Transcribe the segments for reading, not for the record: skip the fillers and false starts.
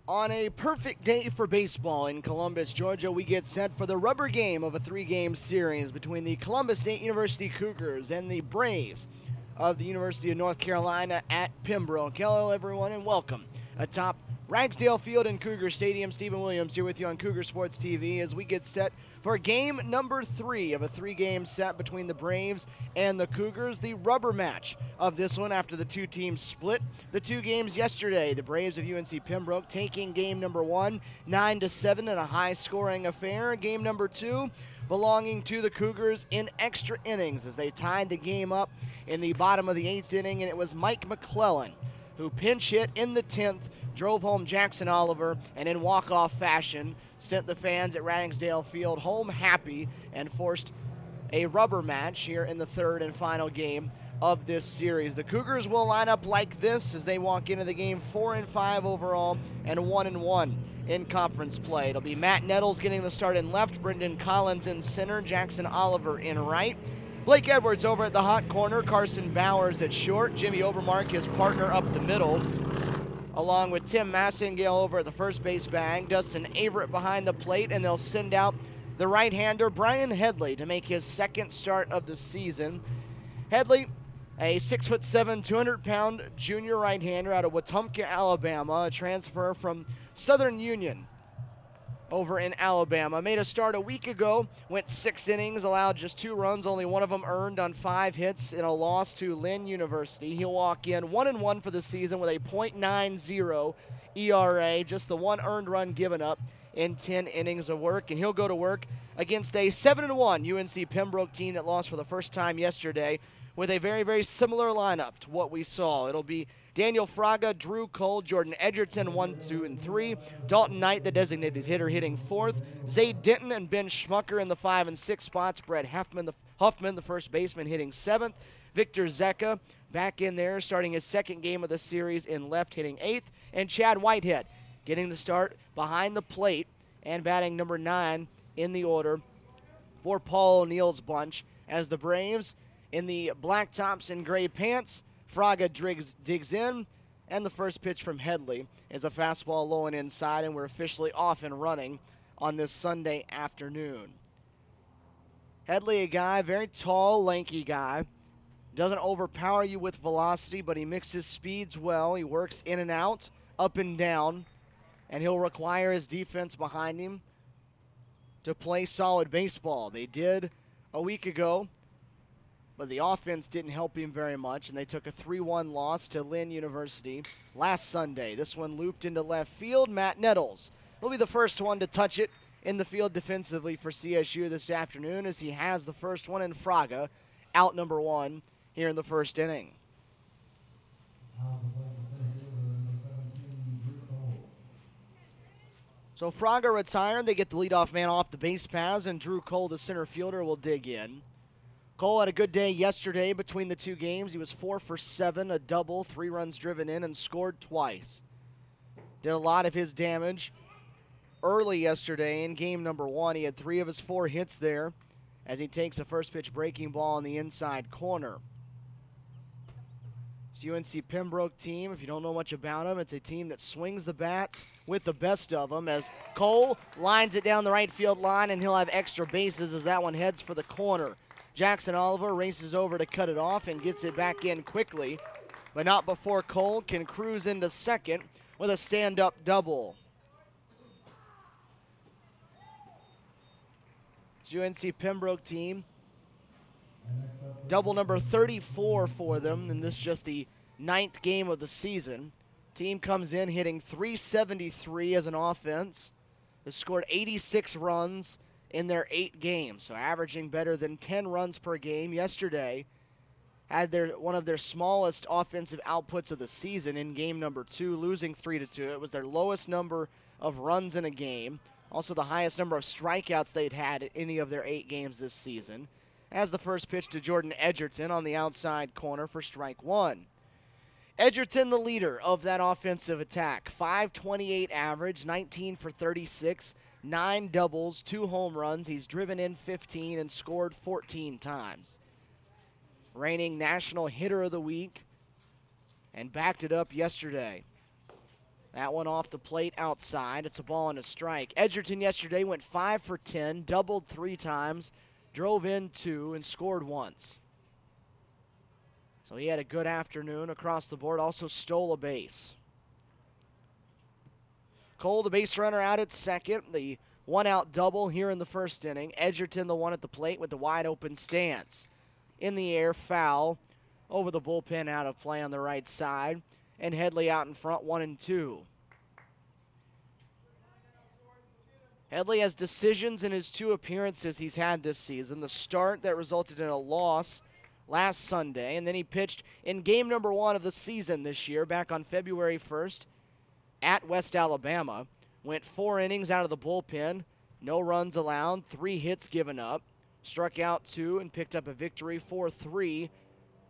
On a perfect day for baseball in Columbus, Georgia, we get set for the rubber game of a three-game series between the Columbus State University Cougars and the Braves of the University of North Carolina at Pembroke. Hello, everyone, and welcome atop Ragsdale Field in Cougar Stadium. Stephen Williams here with you on Cougar Sports TV as we get set for game number 3 of a three-game set between the Braves and the Cougars. The rubber match of this one after the two teams split the two games yesterday. The Braves of UNC Pembroke taking game number 1, 9-7 in a high-scoring affair. Game number 2 belonging to the Cougars in extra innings as they tied the game up in the bottom of the 8th inning, and it was Mike McClellan who pinch hit in the 10th, drove home Jackson Oliver, and in walk-off fashion sent the fans at Ragsdale Field home happy and forced a rubber match here in the third and final game of this series. The Cougars will line up like this as they walk into the game 4-5 overall and 1-1 in conference play. It'll be Matt Nettles getting the start in left, Brendan Collins in center, Jackson Oliver in right, Blake Edwards over at the hot corner, Carson Bowers at short, Jimmy Overmars his partner up the middle, along with Tim Massingale over at the first base bag, Dustin Averett behind the plate, and they'll send out the right-hander Brian Headley to make his second start of the season. Headley, a 6'7", 200-pound junior right-hander out of Wetumpka, Alabama, a transfer from Southern Union over in Alabama. Made a start a week ago, went 6 innings, allowed just 2 runs, only one of them earned on 5 hits in a loss to Lynn University. He'll walk in 1-1 for the season with a .90 ERA, just the 1 earned run given up in 10 innings of work, and he'll go to work against a 7-1 UNC Pembroke team that lost for the first time yesterday with a very, very similar lineup to what we saw. It'll be Daniel Fraga, Drew Cole, Jordan Edgerton, 1, 2, and 3. Dalton Knight, the designated hitter, hitting 4th. Zayd Denton and Ben Schmucker in the 5 and 6 spots. Brett Huffman, the first baseman, hitting 7th. Victor Zecca back in there, starting his second game of the series in left, hitting 8th. And Chad Whitehead getting the start behind the plate and batting number 9 in the order for Paul O'Neill's bunch as the Braves in the black tops and gray pants. Fraga digs in, and the first pitch from Headley is a fastball low and inside, and we're officially off and running on this Sunday afternoon. Headley, a guy, very tall, lanky guy, doesn't overpower you with velocity, but he mixes speeds well. He works in and out, up and down, and he'll require his defense behind him to play solid baseball. They did a week ago, but the offense didn't help him very much, and they took a 3-1 loss to Lynn University last Sunday. This one looped into left field. Matt Nettles will be the first one to touch it in the field defensively for CSU this afternoon as he has the first one in Fraga, out number 1 here in the first inning. So Fraga retired. They get the leadoff man off the base paths, and Drew Cole, the center fielder, will dig in. Cole had a good day yesterday between the two games. He was 4 for 7, a double, 3 runs driven in, and scored twice. Did a lot of his damage early yesterday in game number 1. He had 3 of his 4 hits there as he takes a first pitch breaking ball in the inside corner. It's UNC Pembroke team. If you don't know much about them, it's a team that swings the bats with the best of them as Cole lines it down the right field line, and he'll have extra bases as that one heads for the corner. Jackson Oliver races over to cut it off and gets it back in quickly, but not before Cole can cruise into second with a stand-up double. It's UNC Pembroke team. Double number 34 for them, and this is just the 9th game of the season. Team comes in hitting .373 as an offense. They scored 86 runs in their 8 games, so averaging better than 10 runs per game. Yesterday had one of their smallest offensive outputs of the season in game number 2, losing 3-2. It was their lowest number of runs in a game, also the highest number of strikeouts they'd had in any of their 8 games this season. As the first pitch to Jordan Edgerton on the outside corner for strike 1. Edgerton, the leader of that offensive attack, .528 average, 19 for 36, 9 doubles, 2 home runs. He's driven in 15 and scored 14 times. Reigning National Hitter of the Week and backed it up yesterday. That one off the plate outside. It's a ball and a strike. Edgerton yesterday went 5 for 10, doubled 3 times, drove in 2, and scored once. So he had a good afternoon across the board, also stole a base. Cole, the base runner, out at second. The one-out double here in the first inning. Edgerton, the one at the plate with the wide-open stance. In the air, foul. Over the bullpen, out of play on the right side. And Headley out in front, 1-2. Headley has decisions in his 2 appearances he's had this season. The start that resulted in a loss last Sunday, and then he pitched in game number 1 of the season this year, back on February 1st at West Alabama. Went 4 innings out of the bullpen, no runs allowed, 3 hits given up, struck out 2, and picked up a victory 4-3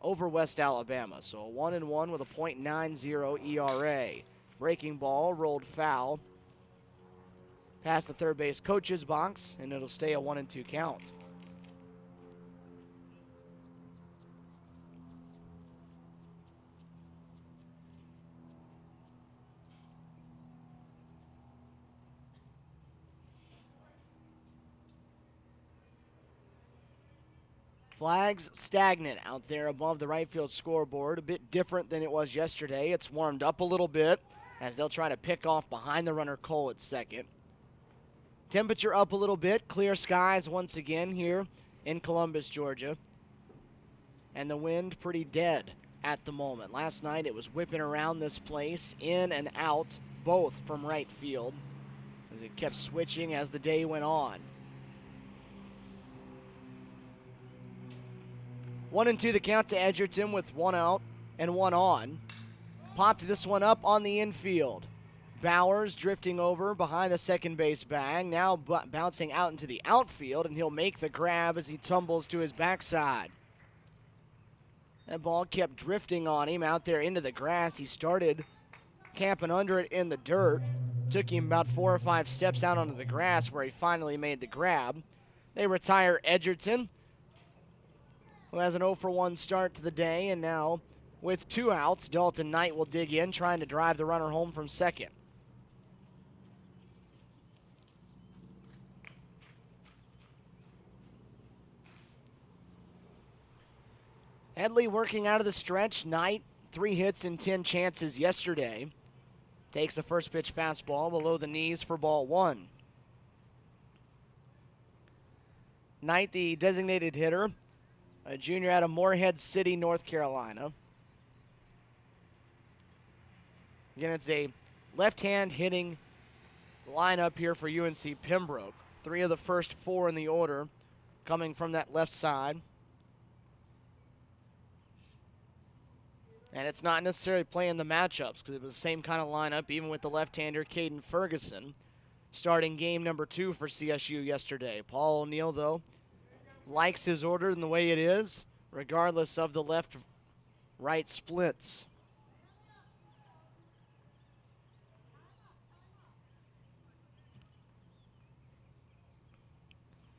over West Alabama. So a 1-1 with a .90 ERA. Breaking ball rolled foul past the third base coach's box, and it'll stay a 1-2 count. Flags stagnant out there above the right field scoreboard. A bit different than it was yesterday. It's warmed up a little bit as they'll try to pick off behind the runner Cole at second. Temperature up a little bit. Clear skies once again here in Columbus, Georgia. And the wind pretty dead at the moment. Last night it was whipping around this place, in and out, both from right field, as it kept switching as the day went on. 1-2 the count to Edgerton with 1 out and 1 on. Popped this one up on the infield. Bowers drifting over behind the second base bag, now bouncing out into the outfield, and he'll make the grab as he tumbles to his backside. That ball kept drifting on him out there into the grass. He started camping under it in the dirt. Took him about 4 or 5 steps out onto the grass where he finally made the grab. They retire Edgerton, who has an 0-for-1 start to the day, and now with 2 outs, Dalton Knight will dig in, trying to drive the runner home from second. Headley working out of the stretch. Knight, 3 hits and 10 chances yesterday. Takes the first pitch fastball below the knees for ball 1. Knight, the designated hitter, a junior out of Morehead City, North Carolina. Again, it's a left-hand hitting lineup here for UNC Pembroke. 3 of the first 4 in the order coming from that left side. And it's not necessarily playing the matchups, because it was the same kind of lineup, even with the left-hander Caden Ferguson starting game number 2 for CSU yesterday. Paul O'Neill, though, likes his order in the way it is, regardless of the left-right splits.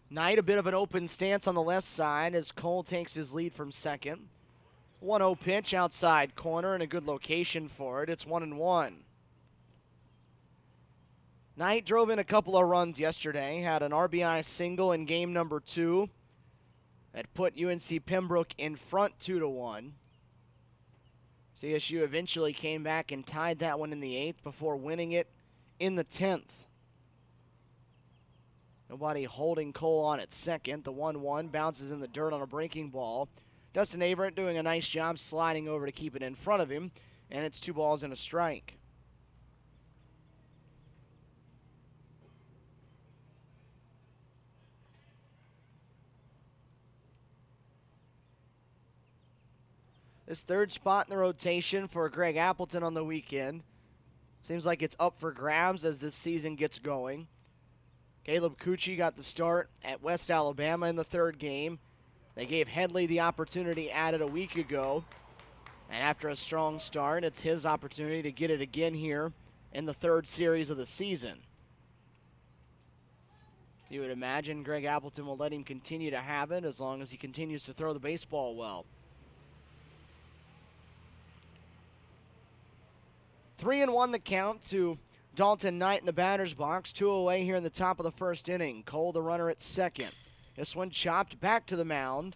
Knight, a bit of an open stance on the left side as Cole takes his lead from second. 1-0 pitch outside corner, and a good location for it. It's 1-1. Knight drove in a couple of runs yesterday, had an RBI single in game number 2 that put UNC Pembroke in front 2-1. CSU eventually came back and tied that one in the 8th before winning it in the 10th. Nobody holding Cole on at second. The 1-1 bounces in the dirt on a breaking ball. Dustin Averett doing a nice job sliding over to keep it in front of him, and it's 2 balls and a strike. This third spot in the rotation for Greg Appleton on the weekend seems like it's up for grabs as this season gets going. Caleb Cucci got the start at West Alabama in the 3rd game. They gave Headley the opportunity added a week ago. And after a strong start, it's his opportunity to get it again here in the 3rd series of the season. You would imagine Greg Appleton will let him continue to have it as long as he continues to throw the baseball well. 3-1 the count to Dalton Knight in the batter's box. 2 away here in the top of the first inning. Cole, the runner at second. This one chopped back to the mound.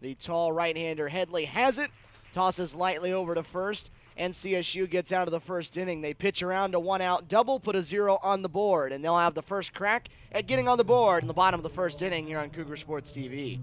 The tall right-hander Headley has it. Tosses lightly over to first, and CSU gets out of the first inning. They pitch around to 1-out double, put a 0 on the board, and they'll have the first crack at getting on the board in the bottom of the first inning here on Cougar Sports TV.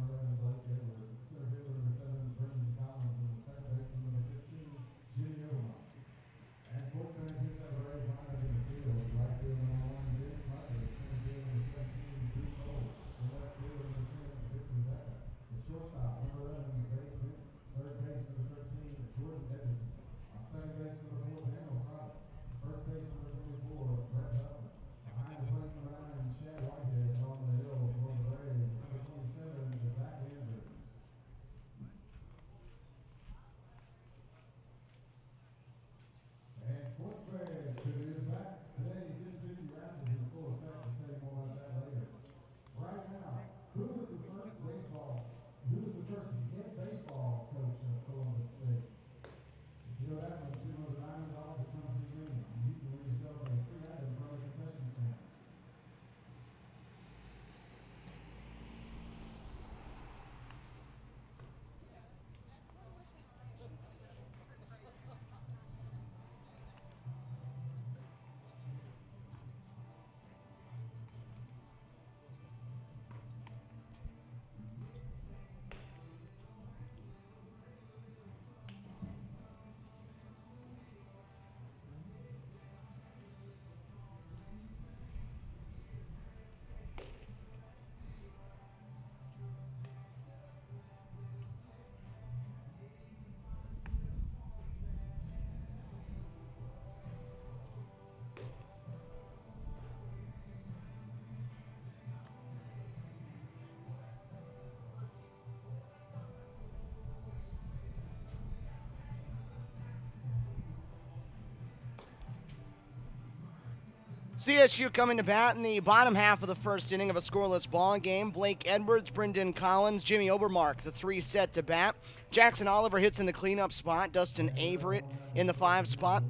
CSU coming to bat in the bottom half of the first inning of a scoreless ball game. Blake Edwards, Brendan Collins, Jimmy Overmark, the three set to bat. Jackson Oliver hits in the cleanup spot. Dustin Averett in the 5 spot.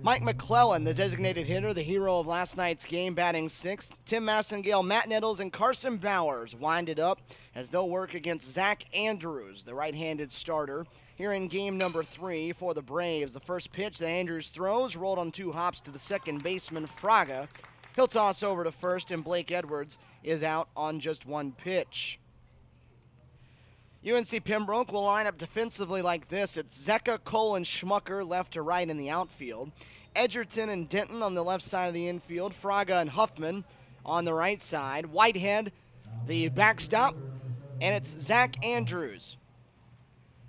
Mike McClellan, the designated hitter, the hero of last night's game, batting 6th. Tim Massengale, Matt Nettles, and Carson Bowers wind it up as they'll work against Zach Andrews, the right-handed starter, here in game number 3 for the Braves. The first pitch that Andrews throws rolled on 2 hops to the second baseman, Fraga. He'll toss over to first, and Blake Edwards is out on just 1 pitch. UNC Pembroke will line up defensively like this. It's Zecca, Cole, and Schmucker left to right in the outfield. Edgerton and Denton on the left side of the infield. Fraga and Huffman on the right side. Whitehead, the backstop, and it's Zach Andrews,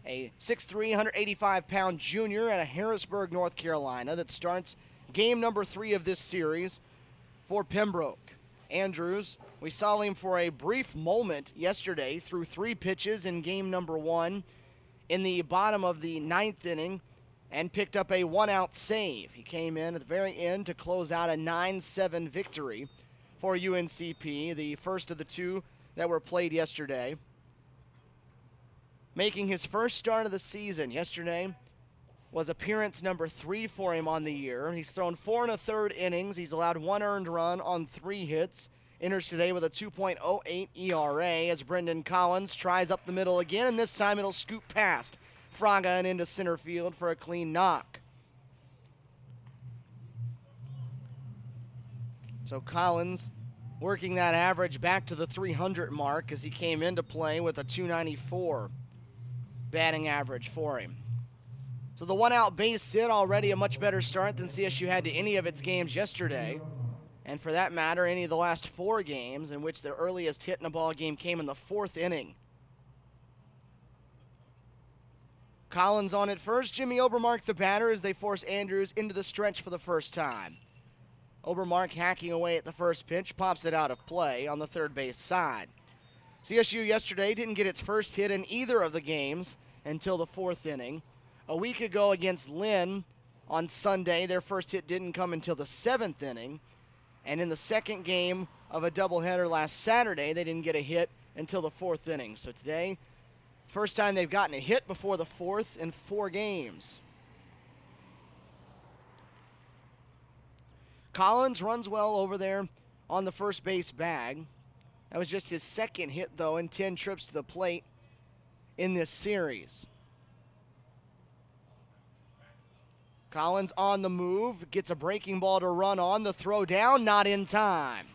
a 6'3", 185-pound junior out of Harrisburg, North Carolina, that starts game number 3 of this series for Pembroke. Andrews, we saw him for a brief moment yesterday through 3 pitches in game number 1 in the bottom of the 9th inning and picked up a 1-out save. He came in at the very end to close out a 9-7 victory for UNCP, the first of the 2 that were played yesterday. Making his first start of the season yesterday was appearance number 3 for him on the year. He's thrown 4 1/3 innings. He's allowed 1 earned run on 3 hits. Enters today with a 2.08 ERA as Brendan Collins tries up the middle again, and this time it'll scoop past Fraga and into center field for a clean knock. So Collins working that average back to the 300 mark as he came into play with a 294 batting average for him. So the 1-out base hit, already a much better start than CSU had to any of its games yesterday. And for that matter, any of the last 4 games in which the earliest hit in a ball game came in the 4th inning. Collins on at first. Jimmy Overmark the batter as they force Andrews into the stretch for the first time. Overmark hacking away at the first pitch, pops it out of play on the third base side. CSU yesterday didn't get its first hit in either of the games until the 4th inning. A week ago against Lynn on Sunday, their first hit didn't come until the 7th inning. And in the second game of a doubleheader last Saturday, they didn't get a hit until the 4th inning. So today, first time they've gotten a hit before the 4th in 4 games. Collins runs well over there on the first base bag. That was just his second hit, though, in 10 trips to the plate in this series. Collins on the move, gets a breaking ball to run on. The throw down, not in time.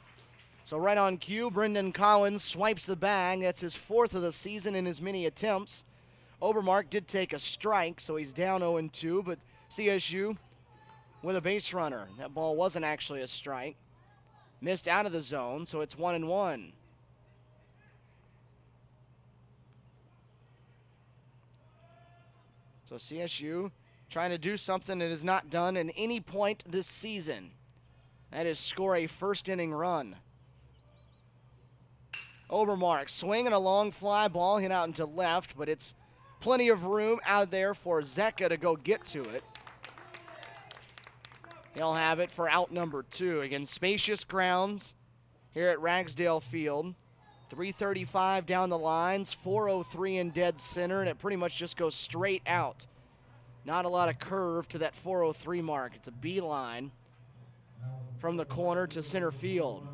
So right on cue, Brendan Collins swipes the bag. That's his 4th of the season in his many attempts. Overmars did take a strike, so he's down 0-2, but CSU with a base runner. That ball wasn't actually a strike. Missed out of the zone, so it's 1-1. So CSU trying to do something it has not done at any point this season. That is score a first-inning run. Overmars swinging a long fly ball, hit out into left, but it's plenty of room out there for Zecca to go get to it. He'll have it for out number 2. Again, spacious grounds here at Ragsdale Field. 335 down the lines, 403 in dead center, and it pretty much just goes straight out. Not a lot of curve to that 403 mark. It's a beeline from the corner to center field.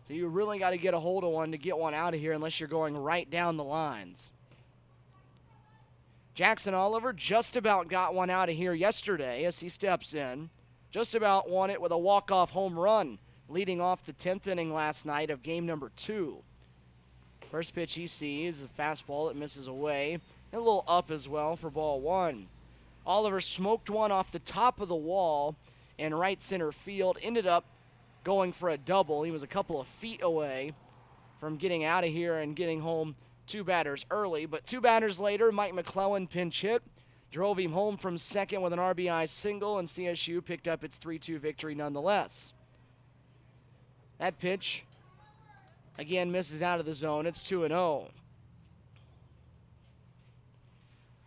So you really got to get a hold of one to get one out of here unless you're going right down the lines. Jackson Oliver just about got one out of here yesterday as he steps in. Just about won it with a walk-off home run, leading off the 10th inning last night of game number 2. First pitch he sees, a fastball that misses away. And a little up as well for ball 1. Oliver smoked one off the top of the wall in right center field. Ended up going for a double. He was a couple of feet away from getting out of here and getting home 2 batters early. But 2 batters later, Mike McClellan pinch hit. Drove him home from second with an RBI single, and CSU picked up its 3-2 victory nonetheless. That pitch, again, misses out of the zone. It's 2-0.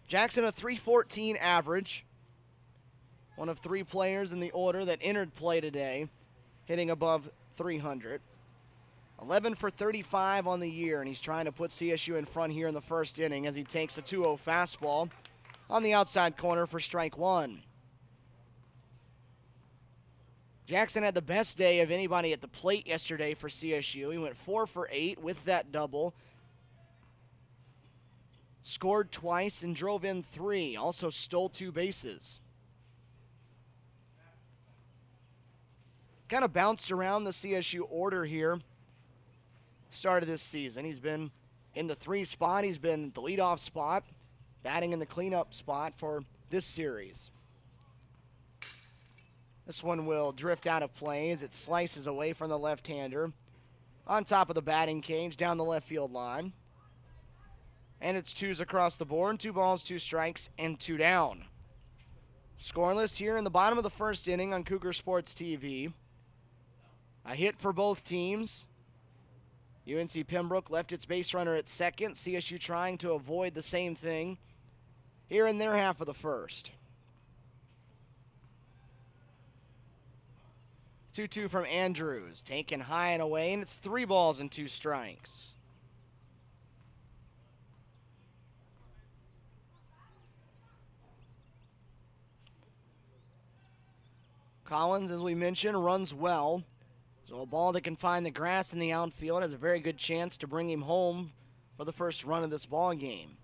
Jackson, a .314 average. One of 3 players in the order that entered play today, hitting above 300. 11 for 35 on the year, and he's trying to put CSU in front here in the first inning as he takes a 2-0 fastball on the outside corner for strike 1. Jackson had the best day of anybody at the plate yesterday for CSU. He went 4 for 8 with that double. Scored twice and drove in 3. Also stole 2 bases. Kind of bounced around the CSU order here. Start of this season. He's been in the 3 spot. He's been the leadoff spot. Batting in the cleanup spot for this series. This one will drift out of play as it slices away from the left-hander. On top of the batting cage, down the left field line. And it's 2s across the board. 2 balls, 2 strikes, and 2 down. Scoreless here in the bottom of the first inning on Cougar Sports TV. A hit for both teams. UNC Pembroke left its base runner at second. CSU trying to avoid the same thing here in their half of the first. 2-2 from Andrews. Taken high and away, and it's 3 balls and 2 strikes. Collins, as we mentioned, runs well. So a ball that can find the grass in the outfield has a very good chance to bring him home for the first run of this ball game.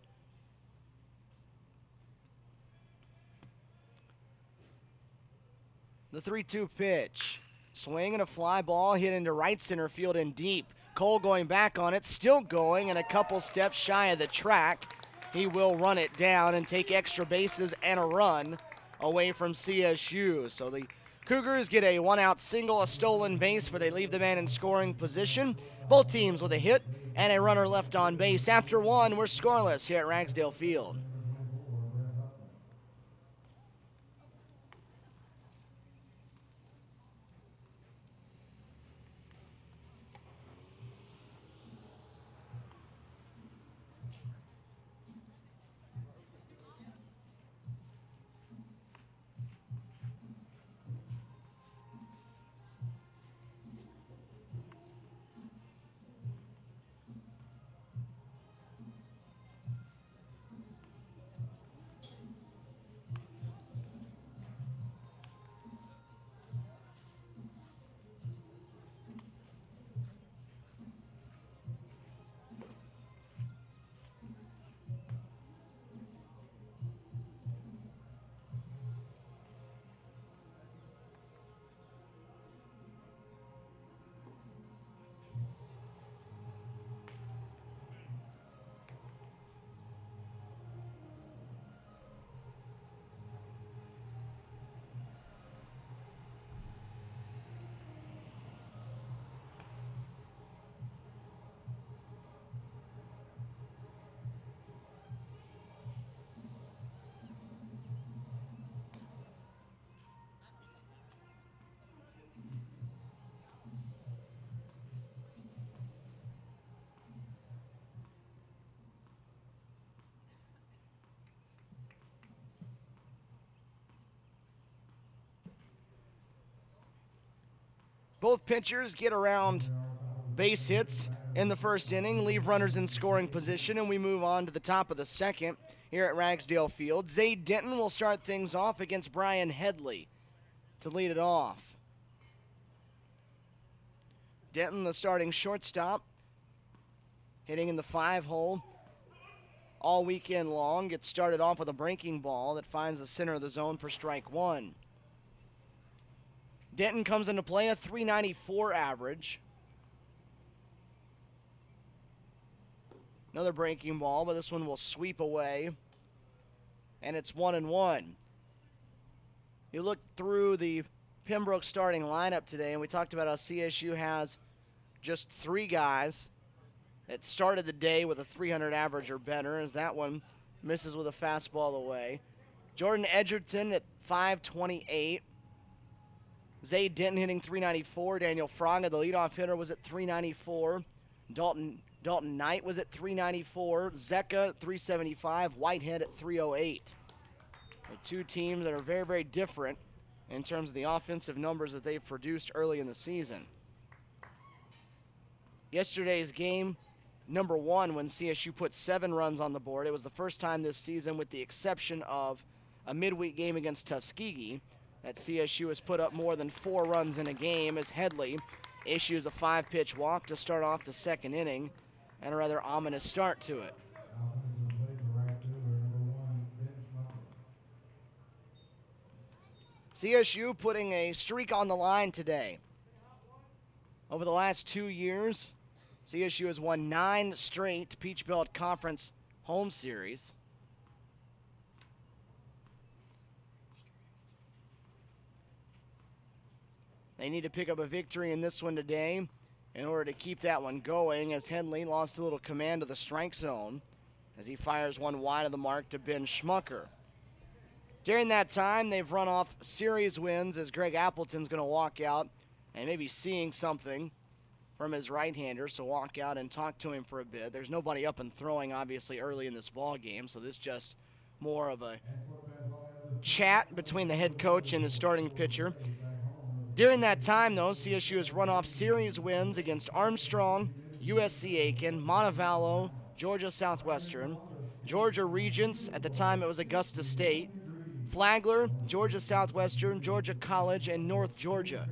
The 3-2 pitch. Swing and a fly ball hit into right center field and deep. Cole going back on it, still going, and a couple steps shy of the track. He will run it down and take extra bases and a run away from CSU. So the Cougars get a 1-out single, a stolen base where they leave the man in scoring position. Both teams with a hit and a runner left on base. After 1, we're scoreless here at Ragsdale Field. Both pitchers get around base hits in the first inning, leave runners in scoring position, and we move on to the top of the second here at Ragsdale Field. Zay Denton will start things off against Brian Headley to lead it off. Denton, the starting shortstop, hitting in the 5-hole all weekend long. Gets started off with a breaking ball that finds the center of the zone for strike one. Denton comes into play a .394 average. Another breaking ball, but this one will sweep away. And it's 1-1. You look through the Pembroke starting lineup today, and we talked about how CSU has just 3 guys that started the day with a 300 average or better, as that one misses with a fastball away. Jordan Edgerton at .528. Zay Denton hitting .394. Daniel Fraga, the leadoff hitter, was at .394. Dalton Knight was at .394. Zecca at .375. Whitehead at .308. The two teams that are very, very different in terms of the offensive numbers that they've produced early in the season. Yesterday's game, number 1, when CSU put 7 runs on the board. It was the first time this season, with the exception of a midweek game against Tuskegee, that CSU has put up more than 4 runs in a game, as Headley issues a 5-pitch walk to start off the second inning, and a rather ominous start to it. CSU putting a streak on the line today. Over the last 2 years, CSU has won 9 straight Peach Belt Conference home series. They need to pick up a victory in this one today in order to keep that one going, as Headley lost a little command of the strike zone as he fires one wide of the mark to Ben Schmucker. During that time, they've run off series wins, as Greg Appleton's going to walk out and maybe seeing something from his right-hander, so walk out and talk to him for a bit. There's nobody up and throwing, obviously, early in this ball game, so this is just more of a chat between the head coach and his starting pitcher. During that time, though, CSU has run off series wins against Armstrong, USC Aiken, Montevallo, Georgia Southwestern, Georgia Regents, at the time it was Augusta State, Flagler, Georgia Southwestern, Georgia College, and North Georgia.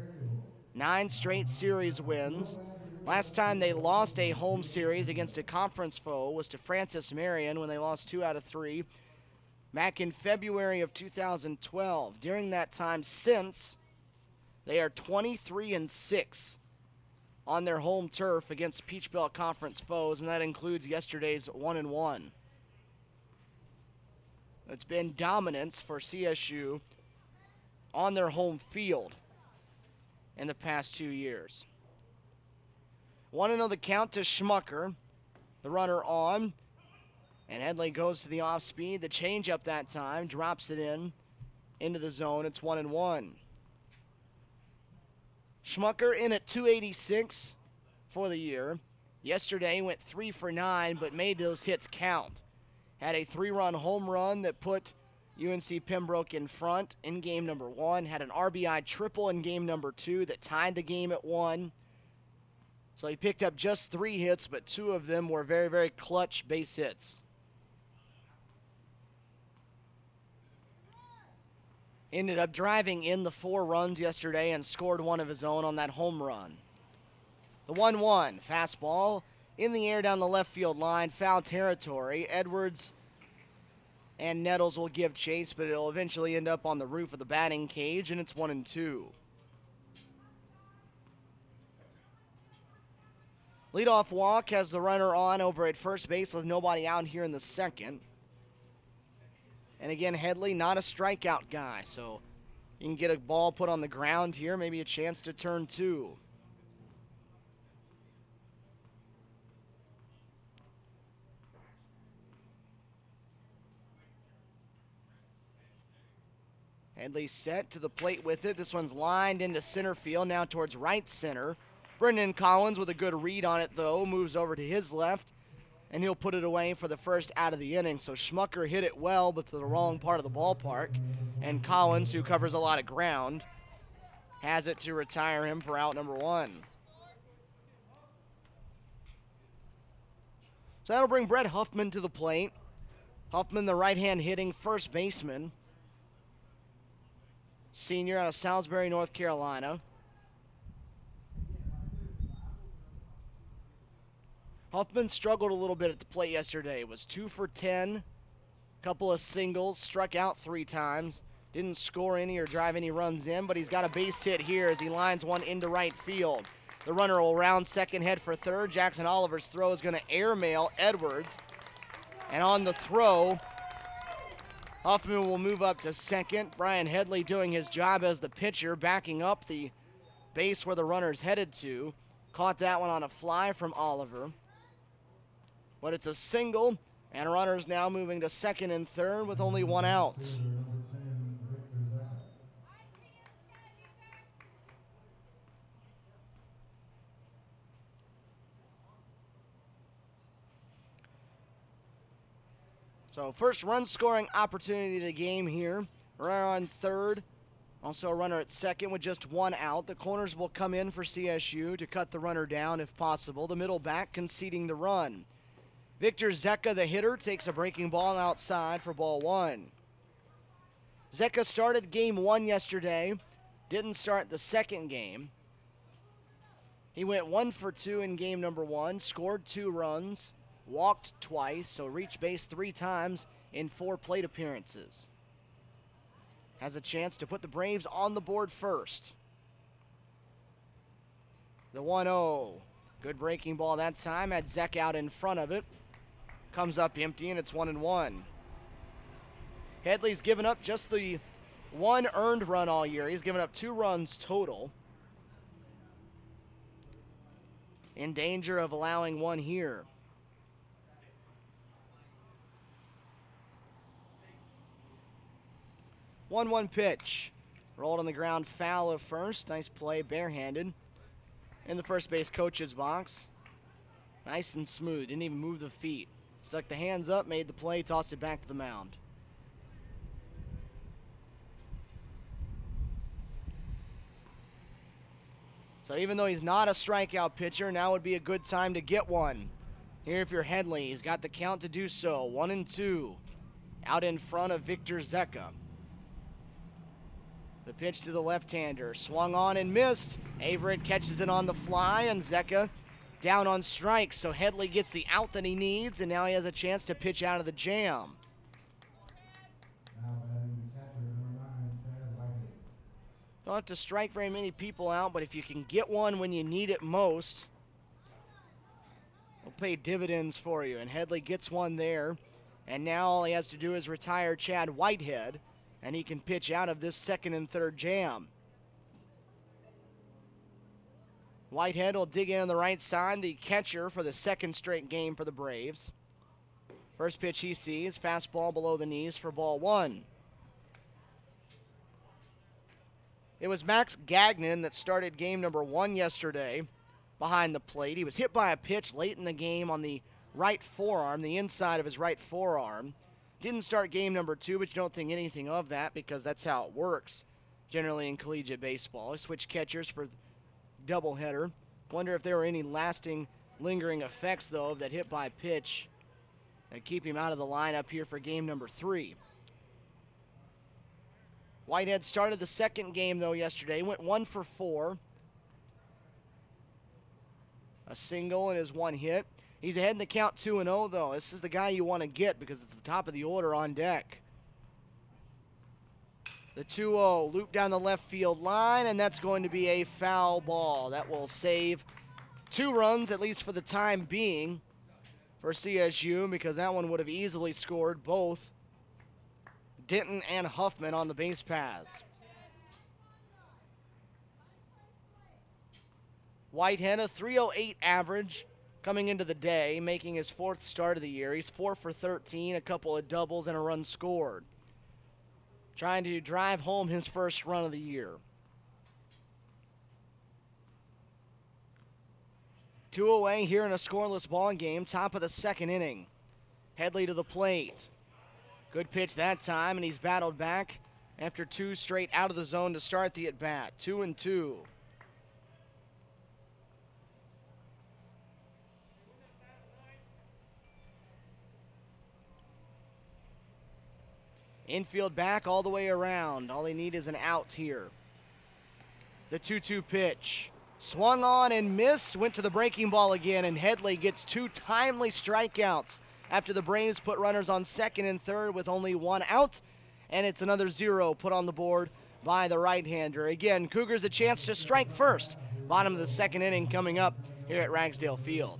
9 straight series wins. Last time they lost a home series against a conference foe was to Francis Marion, when they lost 2 out of 3 back in February of 2012. During that time since, they are 23-6 on their home turf against Peach Belt Conference foes, and that includes yesterday's 1-1. It's been dominance for CSU on their home field in the past 2 years. 1-0 the count to Schmucker, the runner on, and Headley goes to the off speed. The changeup that time drops it into the zone. It's 1-1. Schmucker in at .286 for the year. Yesterday went 3 for 9, but made those hits count. Had a 3-run home run that put UNC Pembroke in front in game number 1. Had an RBI triple in game number 2 that tied the game at 1. So he picked up just 3 hits, but 2 of them were very, very clutch base hits. Ended up driving in the 4 runs yesterday and scored 1 of his own on that home run. The 1-1 fastball in the air down the left field line, foul territory. Edwards and Nettles will give chase, but it'll eventually end up on the roof of the batting cage, and it's 1-2. Leadoff walk has the runner on over at first base with nobody out here in the second. And again, Headley, not a strikeout guy, so you can get a ball put on the ground here, maybe a chance to turn 2. Headley set to the plate with it. This one's lined into center field, now towards right center. Brendan Collins with a good read on it, though, moves over to his left, and he'll put it away for the first out of the inning. So Schmucker hit it well, but to the wrong part of the ballpark. And Collins, who covers a lot of ground, has it to retire him for out number 1. So that'll bring Brett Huffman to the plate. Huffman, the right-hand hitting first baseman. Senior out of Salisbury, North Carolina. Huffman struggled a little bit at the plate yesterday. Was 2 for 10, couple of singles, struck out 3 times. Didn't score any or drive any runs in, but he's got a base hit here as he lines one into right field. The runner will round second, head for third. Jackson Oliver's throw is going to airmail Edwards. And on the throw, Huffman will move up to second. Brian Headley doing his job as the pitcher, backing up the base where the runner's headed to. Caught that one on a fly from Oliver. But it's a single, and runners now moving to second and third with only 1 out. So first run scoring opportunity of the game here. Runner on third, also a runner at second with just 1 out. The corners will come in for CSU to cut the runner down if possible. The middle back conceding the run. Victor Zecca, the hitter, takes a breaking ball outside for ball 1. Zecca started game 1 yesterday, didn't start the second game. He went 1 for 2 in game number 1, scored 2 runs, walked twice, so reached base 3 times in 4 plate appearances. Has a chance to put the Braves on the board first. The 1-0. Good breaking ball that time, had Zecca out in front of it. Comes up empty, and it's 1-1. Headley's given up just the 1 earned run all year. He's given up 2 runs total. In danger of allowing 1 here. 1-1 pitch. Rolled on the ground, foul of first. Nice play, barehanded. In the first base coach's box. Nice and smooth, didn't even move the feet. Stuck the hands up, made the play, tossed it back to the mound. So even though he's not a strikeout pitcher, now would be a good time to get one. Here if you're Headley, he's got the count to do so. 1-2. Out in front of Victor Zecca. The pitch to the left-hander. Swung on and missed. Averett catches it on the fly, and Zecca down on strikes. So Headley gets the out that he needs, and now he has a chance to pitch out of the jam. Don't have to strike very many people out, but if you can get one when you need it most, it'll pay dividends for you. And Headley gets one there, and now all he has to do is retire Chad Whitehead, and he can pitch out of this second and third jam. Whitehead will dig in on the right side, the catcher for the second straight game for the Braves. First pitch he sees, fastball below the knees for ball 1. It was Max Gagnon that started game number 1 yesterday behind the plate. He was hit by a pitch late in the game on the right forearm, the inside of his right forearm. Didn't start game number 2, but you don't think anything of that because that's how it works generally in collegiate baseball. Switch catchers for doubleheader. Wonder if there were any lasting, lingering effects, though, of that hit by pitch that keep him out of the lineup here for game number 3. Whitehead started the second game, though, yesterday. Went 1 for 4. A single and his 1 hit. He's ahead in the count 2-0, though. This is the guy you want to get because it's the top of the order on deck. The 2-0 loop down the left field line, and that's going to be a foul ball. That will save 2 runs, at least for the time being, for CSU, because that one would have easily scored both Denton and Huffman on the base paths. Whitehead, a .308 average coming into the day, making his 4th start of the year. He's 4 for 13, a couple of doubles, and a run scored. Trying to drive home his first run of the year. 2 away here in a scoreless ball game, top of the second inning. Headley to the plate. Good pitch that time, and he's battled back after 2 straight out of the zone to start the at-bat. 2-2. Infield back all the way around. All they need is an out here. The 2-2 pitch. Swung on and missed. Went to the breaking ball again, and Headley gets 2 timely strikeouts after the Braves put runners on second and third with only 1 out. And it's another 0 put on the board by the right-hander. Again, Cougars a chance to strike first. Bottom of the second inning coming up here at Ragsdale Field.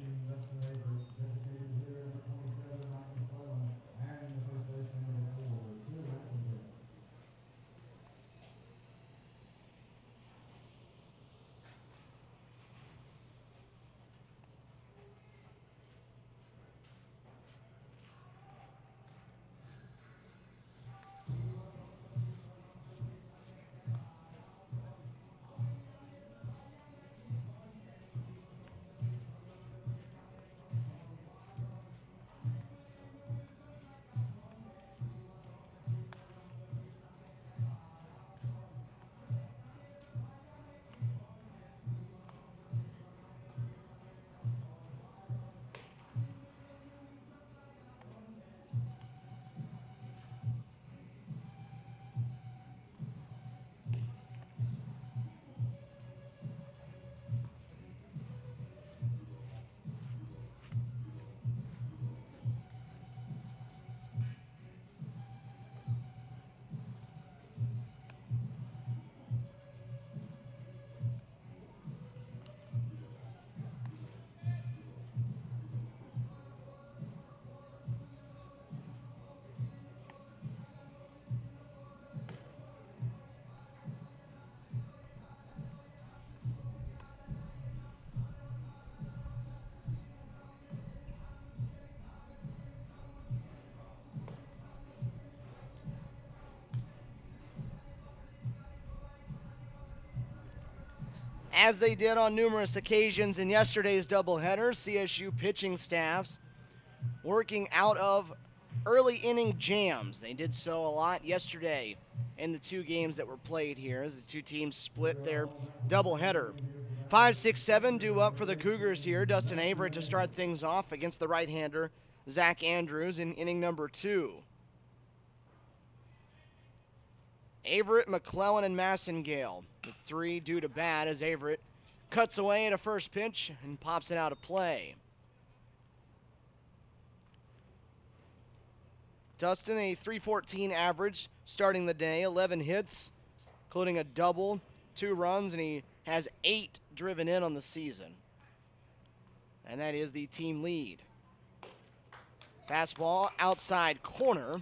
As they did on numerous occasions in yesterday's doubleheader, CSU pitching staffs working out of early inning jams. They did so a lot yesterday in the 2 games that were played here as the 2 teams split their doubleheader. 5, 6, 7 due up for the Cougars here. Dustin Averett to start things off against the right-hander Zach Andrews in inning number 2. Averett, McClellan, and Massengale. The 3 due to bat as Averett cuts away at a first pitch and pops it out of play. Dustin, a .314 average starting the day, 11 hits, including a double, 2 runs, and he has 8 driven in on the season. And that is the team lead. Fastball outside corner,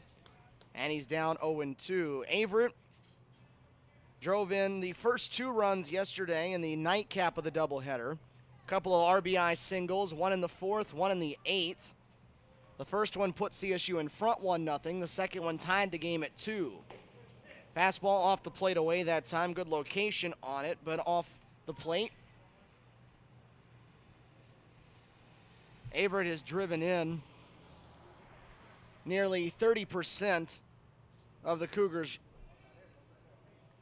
and he's down 0-2. Averett drove in the first 2 runs yesterday in the nightcap of the doubleheader. A couple of RBI singles, 1 in the 4th, 1 in the 8th. The first one put CSU in front 1-0. The second one tied the game at 2. Fastball off the plate away that time. Good location on it, but off the plate. Averett has driven in nearly 30% of the Cougars'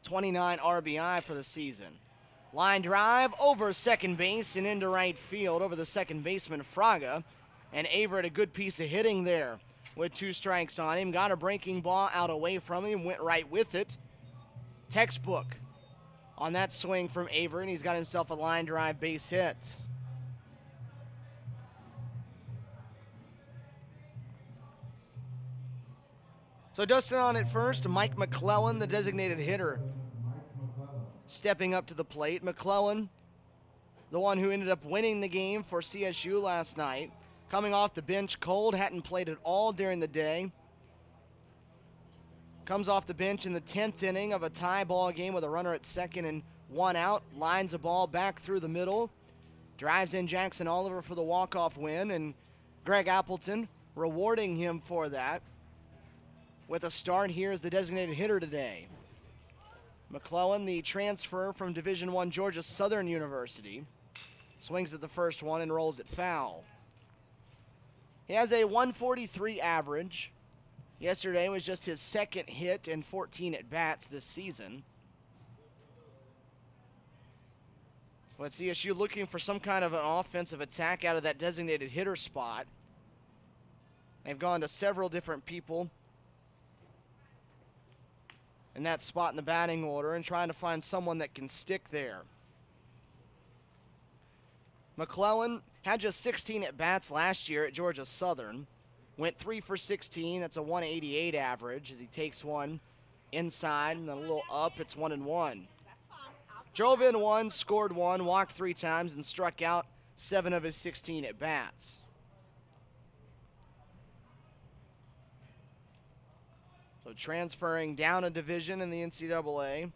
29 RBI for the season. Line drive over second base and into right field over the second baseman Fraga. And Averett a good piece of hitting there with 2 strikes on him. Got a breaking ball out away from him, went right with it. Textbook on that swing from Averett, and he's got himself a line drive base hit. So Dustin on at first, Mike McClellan, the designated hitter, stepping up to the plate. McClellan, the one who ended up winning the game for CSU last night, coming off the bench cold, hadn't played at all during the day. Comes off the bench in the 10th inning of a tie ball game with a runner at second and 1 out. Lines a ball back through the middle. Drives in Jackson Oliver for the walk-off win, and Greg Appleton rewarding him for that with a start here as the designated hitter today. McClellan, the transfer from Division I Georgia Southern University, swings at the first one and rolls it foul. He has a .143 average, Yesterday was just his second hit and 14 at-bats this season. Let's see, CSU looking for some kind of an offensive attack out of that designated hitter spot. They've gone to several different people in that spot in the batting order and trying to find someone that can stick there. McClellan had just 16 at-bats last year at Georgia Southern. Went 3 for 16. That's a 188 average as he takes one inside and then a little up. It's 1-1. Drove in one, scored one, walked 3 times, and struck out 7 of his 16 at-bats. So transferring down a division in the NCAA.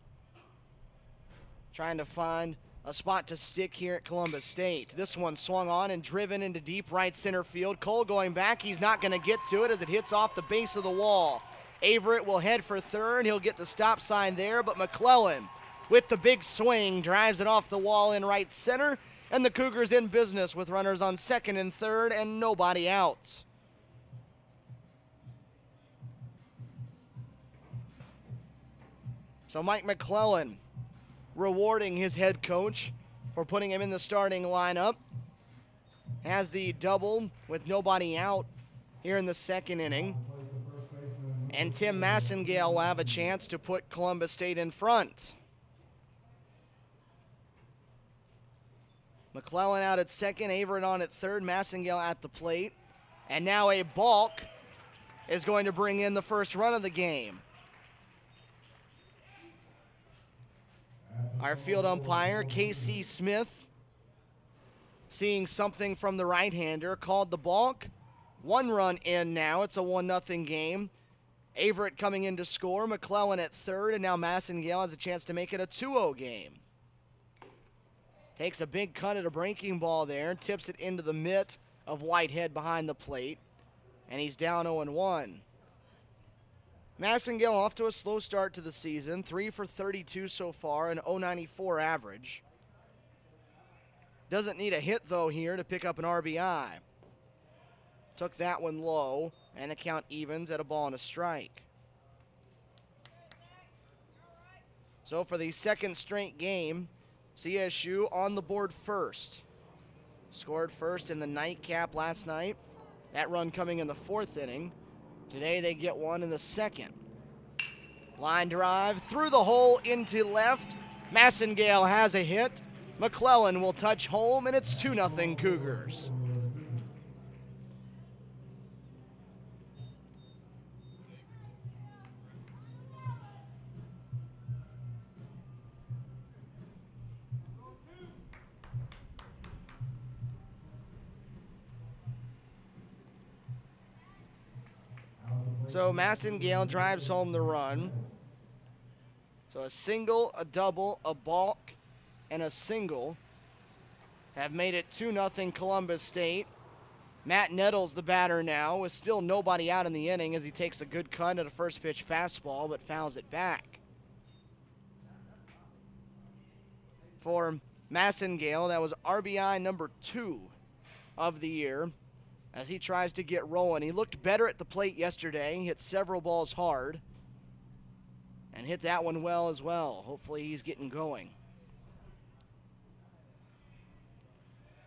Trying to find a spot to stick here at Columbus State. This one swung on and driven into deep right center field. Cole going back. He's not going to get to it as it hits off the base of the wall. Averett will head for third. He'll get the stop sign there, but McClellan with the big swing drives it off the wall in right center, and the Cougars in business with runners on second and third and nobody out. So Mike McClellan rewarding his head coach for putting him in the starting lineup. Has the double with nobody out here in the second inning. And Tim Massengale will have a chance to put Columbus State in front. McClellan out at second, Averett on at third, Massengale at the plate. And now a balk is going to bring in the first run of the game. Our field umpire, K.C. Smith, seeing something from the right-hander, called the balk. 1 run in now. It's a 1-0 game. Averett coming in to score. McClellan at third, and now Massengale has a chance to make it a 2-0 game. Takes a big cut at a breaking ball there, tips it into the mitt of Whitehead behind the plate, and he's down 0-1. Massengale off to a slow start to the season, 3 for 32 so far, an .094 average. Doesn't need a hit, though, here to pick up an RBI. Took that one low, and the count evens at a ball and a strike. So for the second straight game, CSU on the board first. Scored first in the nightcap last night. That run coming in the 4th inning. Today they get one in the 2nd. Line drive through the hole into left. Massengale has a hit. McClellan will touch home, and it's 2-0 Cougars. So Massengale drives home the run. So a single, a double, a balk, and a single have made it 2-0 Columbus State. Matt Nettles, the batter now, with still nobody out in the inning as he takes a good cut at a first pitch fastball, but fouls it back. For Massengale, that was RBI number 2 of the year as he tries to get rolling. He looked better at the plate yesterday. He hit several balls hard and hit that one well as well. Hopefully he's getting going.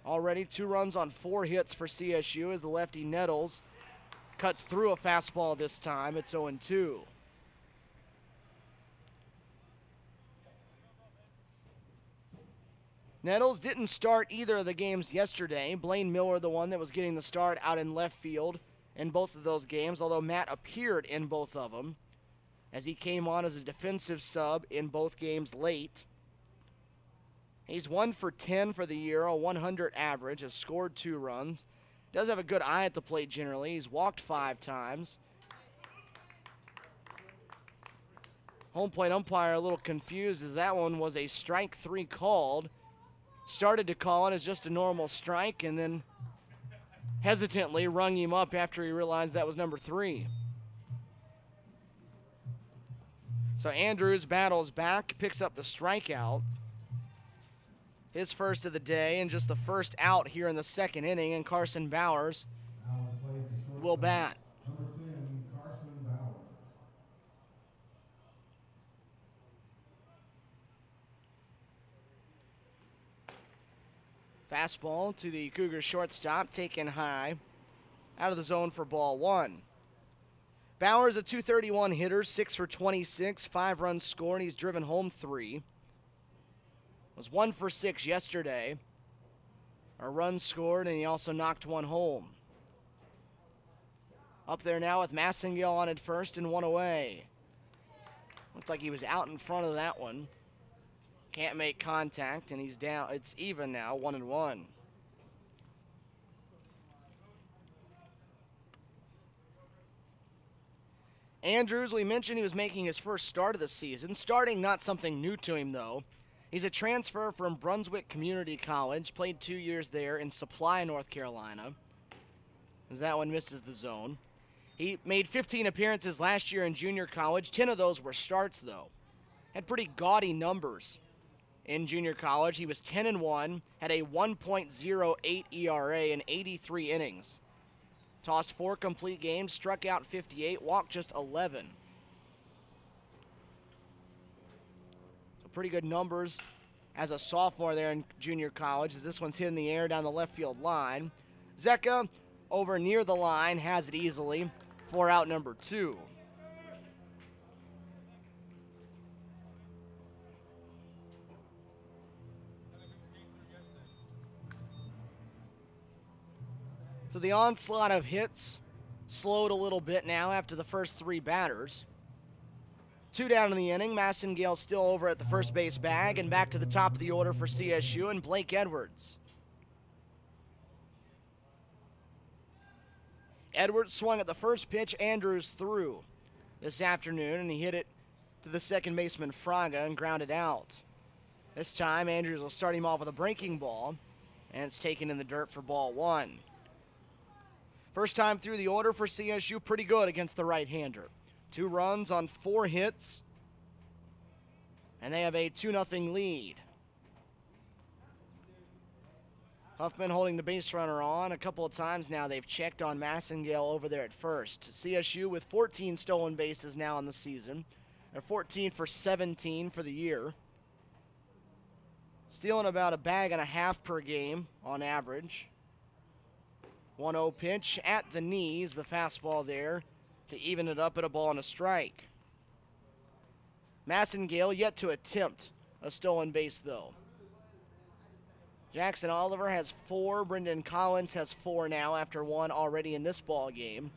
Already 2 runs on 4 hits for CSU as the lefty Nettles cuts through a fastball this time. It's 0-2. Nettles didn't start either of the games yesterday. Blaine Miller, the one that was getting the start out in left field in both of those games, although Matt appeared in both of them as he came on as a defensive sub in both games late. He's 1 for 10 for the year, a 100 average, has scored 2 runs. Does have a good eye at the plate generally. He's walked 5 times. Home plate umpire a little confused as that one was a strike 3 called. Started to call it as just a normal strike and then hesitantly rung him up after he realized that was number 3. So Andrews battles back, picks up the strikeout. His first of the day and just the first out here in the 2nd inning, and Carson Bowers will bat. Fastball to the Cougars shortstop, taken high, out of the zone for ball one. Bowers, a .231 hitter, 6 for 26, 5 runs scored. He's driven home 3. Was 1 for 6 yesterday. A run scored, and he also knocked one home. Up there now with Massengale on at first and 1 away. Looks like he was out in front of that one. Can't make contact, and he's down. It's even now, 1-1. Andrews, we mentioned he was making his first start of the season. Starting, not something new to him, though. He's a transfer from Brunswick Community College. Played 2 years there in Supply, North Carolina. As that one misses the zone. He made 15 appearances last year in junior college. 10 of those were starts, though. Had pretty gaudy numbers in junior college. He was 10-1, had a 1.08 ERA in 83 innings. Tossed 4 complete games, struck out 58, walked just 11. So pretty good numbers as a sophomore there in junior college, as this one's hit in the air down the left field line. Zecca over near the line, has it easily for out number 2. So the onslaught of hits slowed a little bit now after the first 3 batters. 2 down in the inning. Massengale still over at the first base bag, and back to the top of the order for CSU and Blake Edwards. Edwards swung at the first pitch. Andrews threw this afternoon, and he hit it to the second baseman Fraga and grounded out. This time, Andrews will start him off with a breaking ball, and it's taken in the dirt for ball 1. First time through the order for CSU, pretty good against the right-hander. 2 runs on 4 hits, and they have a 2-0 lead. Huffman holding the base runner on. A couple of times now they've checked on Massengale over there at first. CSU with 14 stolen bases now in the season. They're 14 for 17 for the year. Stealing about a bag and a half per game on average. 1-0 pitch at the knees, the fastball there to even it up at a ball and a strike. Massengale yet to attempt a stolen base, though. Jackson Oliver has 4. Brendan Collins has 4 now after 1 already in this ball game.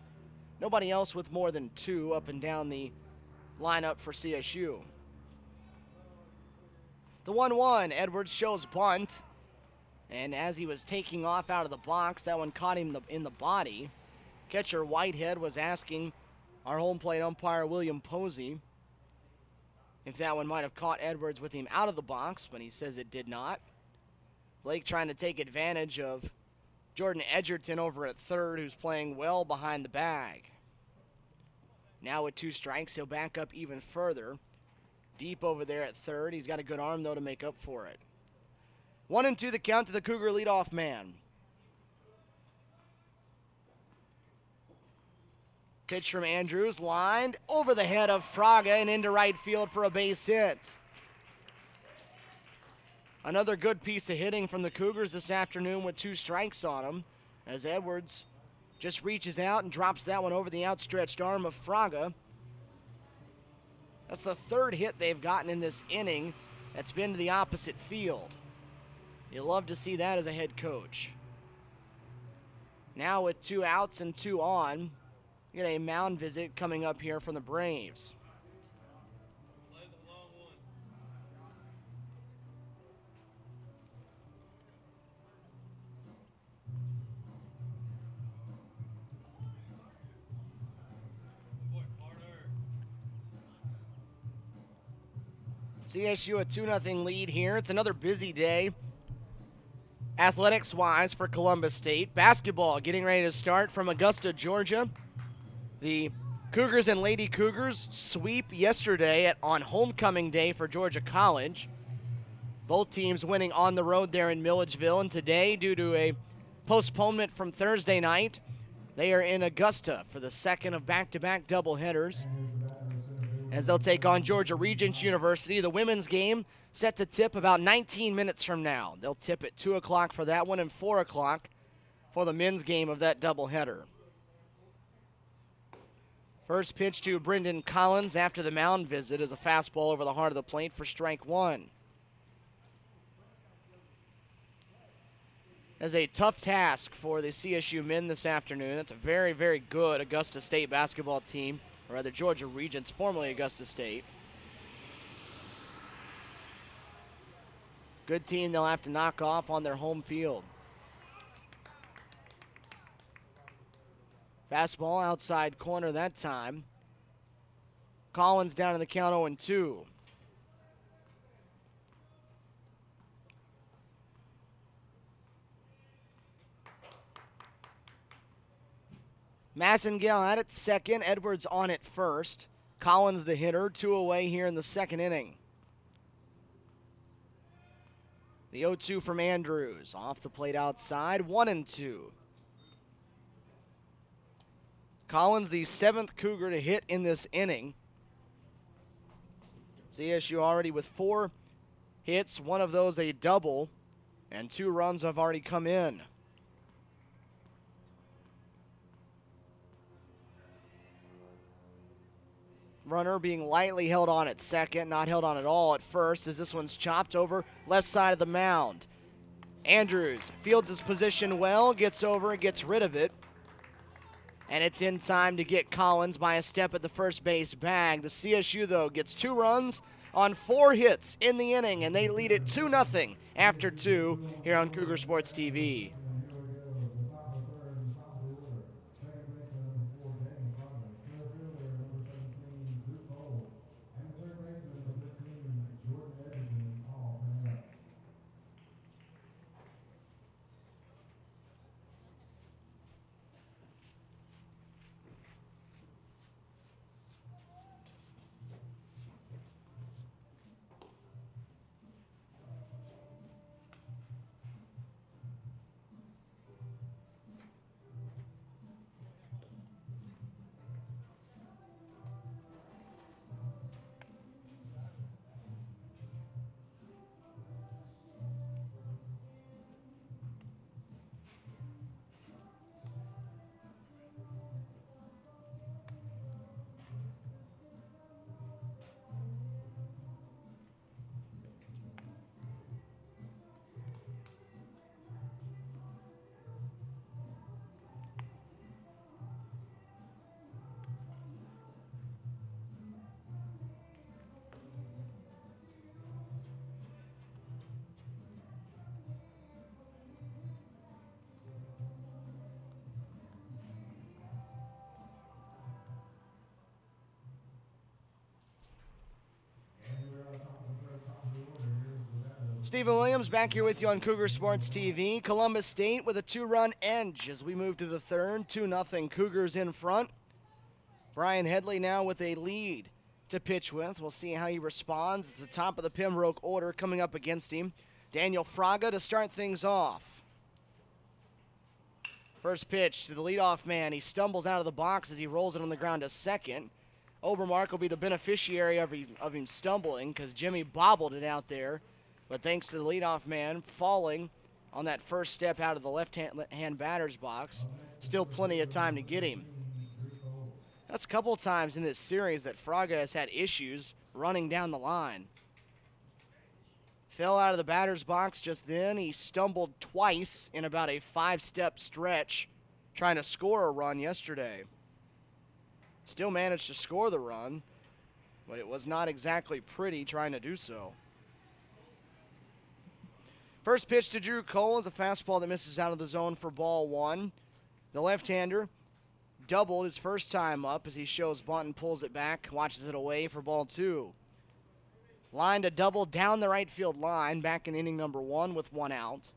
Nobody else with more than 2 up and down the lineup for CSU. The 1-1, Edwards shows bunt. And as he was taking off out of the box, that one caught him in the body. Catcher Whitehead was asking our home plate umpire, William Posey, if that one might have caught Edwards with him out of the box, but he says it did not. Blake trying to take advantage of Jordan Edgerton over at third, who's playing well behind the bag. Now with 2 strikes, he'll back up even further. Deep over there at third. He's got a good arm, though, to make up for it. 1-2 the count to the Cougar leadoff man. Pitch from Andrews, lined over the head of Fraga and into right field for a base hit. Another good piece of hitting from the Cougars this afternoon with 2 strikes on him, as Edwards just reaches out and drops that one over the outstretched arm of Fraga. That's the 3rd hit they've gotten in this inning that's been to the opposite field. You love to see that as a head coach. Now with 2 outs and 2 on, you get a mound visit coming up here from the Braves. CSU a 2-0 lead here. It's another busy day athletics-wise for Columbus State. Basketball getting ready to start from Augusta, Georgia. The Cougars and Lady Cougars sweep yesterday on homecoming day for Georgia College. Both teams winning on the road there in Milledgeville, and today, due to a postponement from Thursday night, they are in Augusta for the second of back-to-back doubleheaders, as they'll take on Georgia Regents University. The women's game set to tip about 19 minutes from now. They'll tip at 2 o'clock for that one and 4 o'clock for the men's game of that doubleheader. First pitch to Brendan Collins after the mound visit is a fastball over the heart of the plate for strike one. As a tough task for the CSU men this afternoon. That's a very, very good Augusta State basketball team, or rather Georgia Regents, formerly Augusta State. Good team they'll have to knock off on their home field. Fastball outside corner that time. Collins down in the count 0-2. Massengale at it second, Edwards on it first. Collins the hitter, 2 away here in the second inning. The 0-2 from Andrews, off the plate outside, 1-2. Collins, the 7th Cougar to hit in this inning. CSU already with 4 hits, one of those a double, and 2 runs have already come in. Runner being lightly held on at second, not held on at all at first, as this one's chopped over left side of the mound. Andrews fields his position well, gets over, gets rid of it. And it's in time to get Collins by a step at the first base bag. The CSU, though, gets 2 runs on 4 hits in the inning, and they lead it 2-0 after 2 here on Cougar Sports TV. Stephen Williams back here with you on Cougar Sports TV. Columbus State with a 2-run edge as we move to the third. 2-0 Cougars in front. Brian Headley now with a lead to pitch with. We'll see how he responds. It's the top of the Pembroke order coming up against him. Daniel Fraga to start things off. First pitch to the leadoff man. He stumbles out of the box as he rolls it on the ground to second. Overmars will be the beneficiary of him stumbling because Jimmy bobbled it out there. But thanks to the leadoff man falling on that first step out of the left-hand batter's box, still plenty of time to get him. That's a couple times in this series that Fraga has had issues running down the line. Fell out of the batter's box just then. He stumbled twice in about a 5-step stretch trying to score a run yesterday. Still managed to score the run, but it was not exactly pretty trying to do so. First pitch to Drew Cole is a fastball that misses out of the zone for ball 1. The left-hander doubled his first time up as he shows bunt and pulls it back, watches it away for ball 2. Line to double down the right field line back in inning number 1 with 1 out.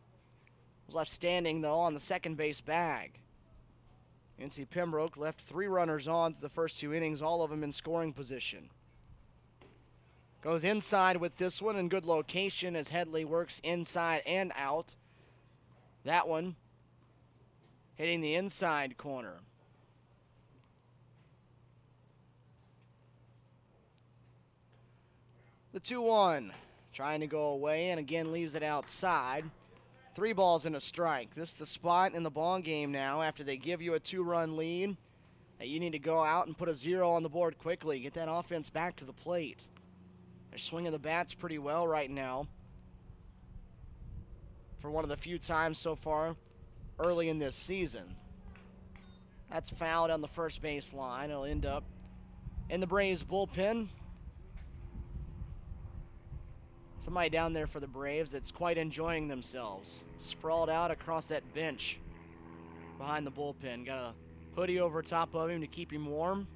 Was left standing, though, on the second base bag. UNC Pembroke left 3 runners on to the first 2 innings, all of them in scoring position. Goes inside with this one in good location as Headley works inside and out. That one hitting the inside corner. The 2-1 Trying to go away and again leaves it outside. 3 balls and a strike. This is the spot in the ball game now after they give you a 2-run lead that you need to go out and put a 0 on the board quickly. Get that offense back to the plate. They're swinging the bats pretty well right now for one of the few times so far early in this season. That's fouled on the first base line. It'll end up in the Braves bullpen. Somebody down there for the Braves that's quite enjoying themselves. Sprawled out across that bench behind the bullpen. Got a hoodie over top of him to keep him warm.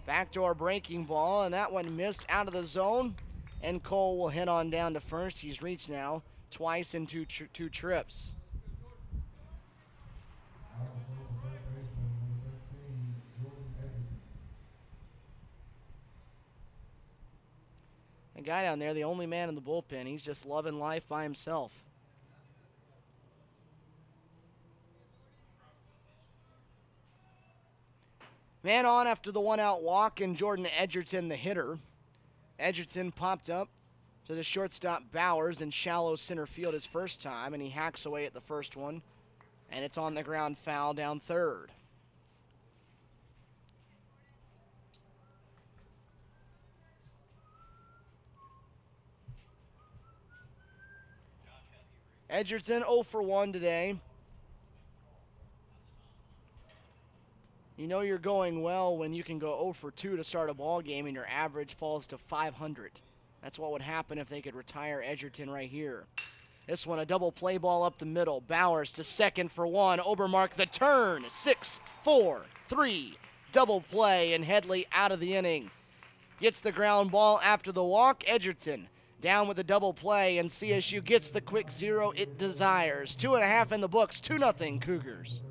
Backdoor breaking ball, and that one missed out of the zone. And Cole will hit on down to first. He's reached now twice in two trips. The guy down there, the only man in the bullpen, he's just loving life by himself. Man on after the 1-out walk, and Jordan Edgerton, the hitter. Edgerton popped up to the shortstop Bowers in shallow center field his first time, and he hacks away at the first one, and it's on the ground foul down third. Edgerton 0 for 1 today. You know you're going well when you can go 0 for 2 to start a ball game and your average falls to 500. That's what would happen if they could retire Edgerton right here. This one, a double play ball up the middle. Bowers to second for 1. Overmars the turn. 6, 4, 3. Double play, and Headley out of the inning. Gets the ground ball after the walk. Edgerton down with a double play, and CSU gets the quick 0 it desires. 2.5 in the books. 2-0 Cougars.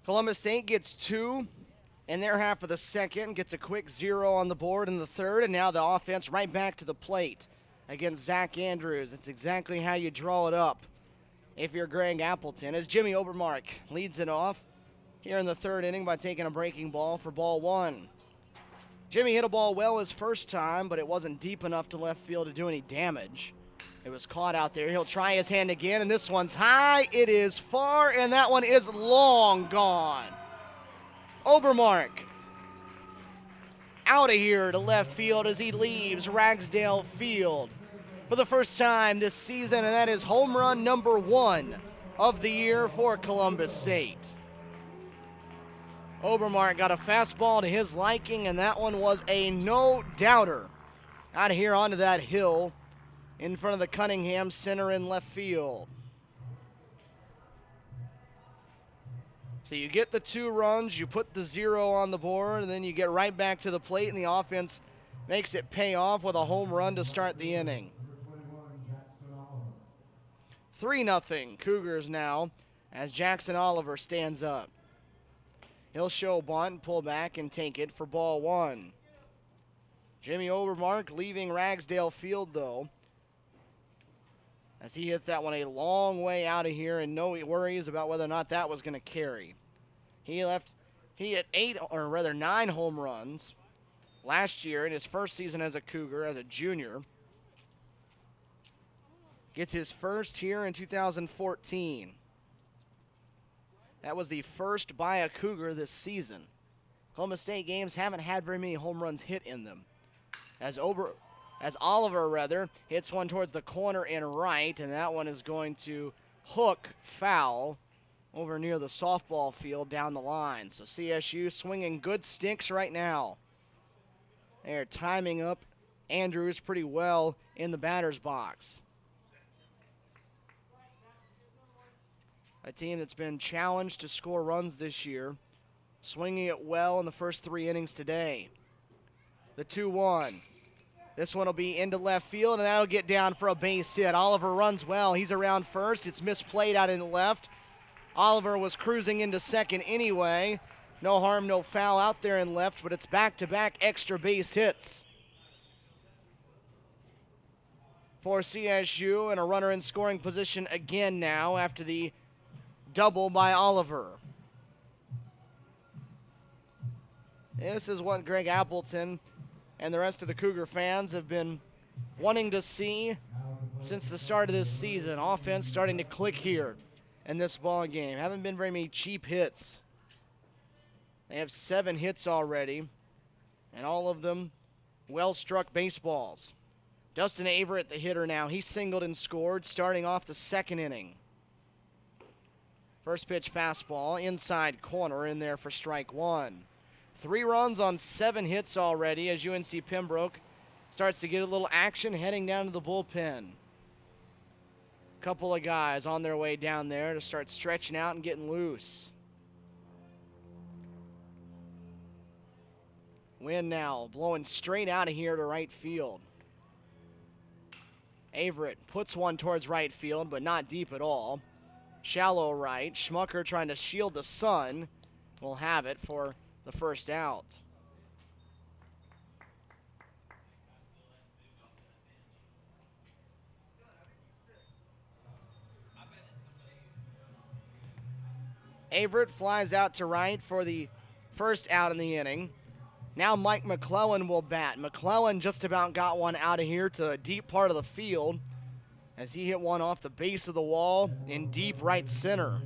Columbus State gets 2 in their half of the second, gets a quick 0 on the board in the third, and now the offense right back to the plate against Zach Andrews. It's exactly how you draw it up if you're Greg Appleton, as Jimmy Overmars leads it off here in the third inning by taking a breaking ball for ball 1. Jimmy hit a ball well his first time, but it wasn't deep enough to left field to do any damage. It was caught out there. He'll try his hand again, and this one's high. It is far, and that one is long gone. Overmars out of here to left field as he leaves Ragsdale Field for the first time this season, and that is home run number 1 of the year for Columbus State. Overmars got a fastball to his liking, and that one was a no-doubter. Out of here onto that hill in front of the Cunningham Center in left field. So you get the 2 runs, you put the 0 on the board, and then you get right back to the plate, and the offense makes it pay off with a home run to start the inning. 3-0 Cougars now as Jackson Oliver stands up. He'll show bunt, pull back, and take it for ball one. Jimmy Overmars leaving Ragsdale Field, though, as he hit that one a long way out of here, and no worries about whether or not that was going to carry. He hit 9 home runs last year in his first season as a Cougar, as a junior. Gets his first here in 2014. That was the first by a Cougar this season. Columbus State games haven't had very many home runs hit in them. As Oliver hits one towards the corner and right, and that one is going to hook foul over near the softball field down the line. So CSU swinging good sticks right now. They're timing up Andrews pretty well in the batter's box. A team that's been challenged to score runs this year, swinging it well in the first 3 innings today. The 2-1. This one will be into left field, and that'll get down for a base hit. Oliver runs well. He's around first. It's misplayed out in left. Oliver was cruising into second anyway. No harm, no foul out there in left, but it's back-to-back extra base hits for CSU, and a runner in scoring position again now after the double by Oliver. This is what Greg Appleton and the rest of the Cougar fans have been wanting to see since the start of this season. Offense starting to click here in this ball game. Haven't been very many cheap hits. They have 7 hits already, and all of them well-struck baseballs. Dustin Averett, the hitter now. He singled and scored, starting off the second inning. First pitch fastball, inside corner, in there for strike 1. 3 runs on 7 hits already as UNC Pembroke starts to get a little action heading down to the bullpen. Couple of guys on their way down there to start stretching out and getting loose. Wind now blowing straight out of here to right field. Averett puts one towards right field, but not deep at all. Shallow right. Schmucker trying to shield the sun. Will have it for the first out. Averett flies out to right for the first out in the inning. Now Mike McClellan will bat. McClellan just about got one out of here to a deep part of the field as he hit one off the base of the wall in deep right center.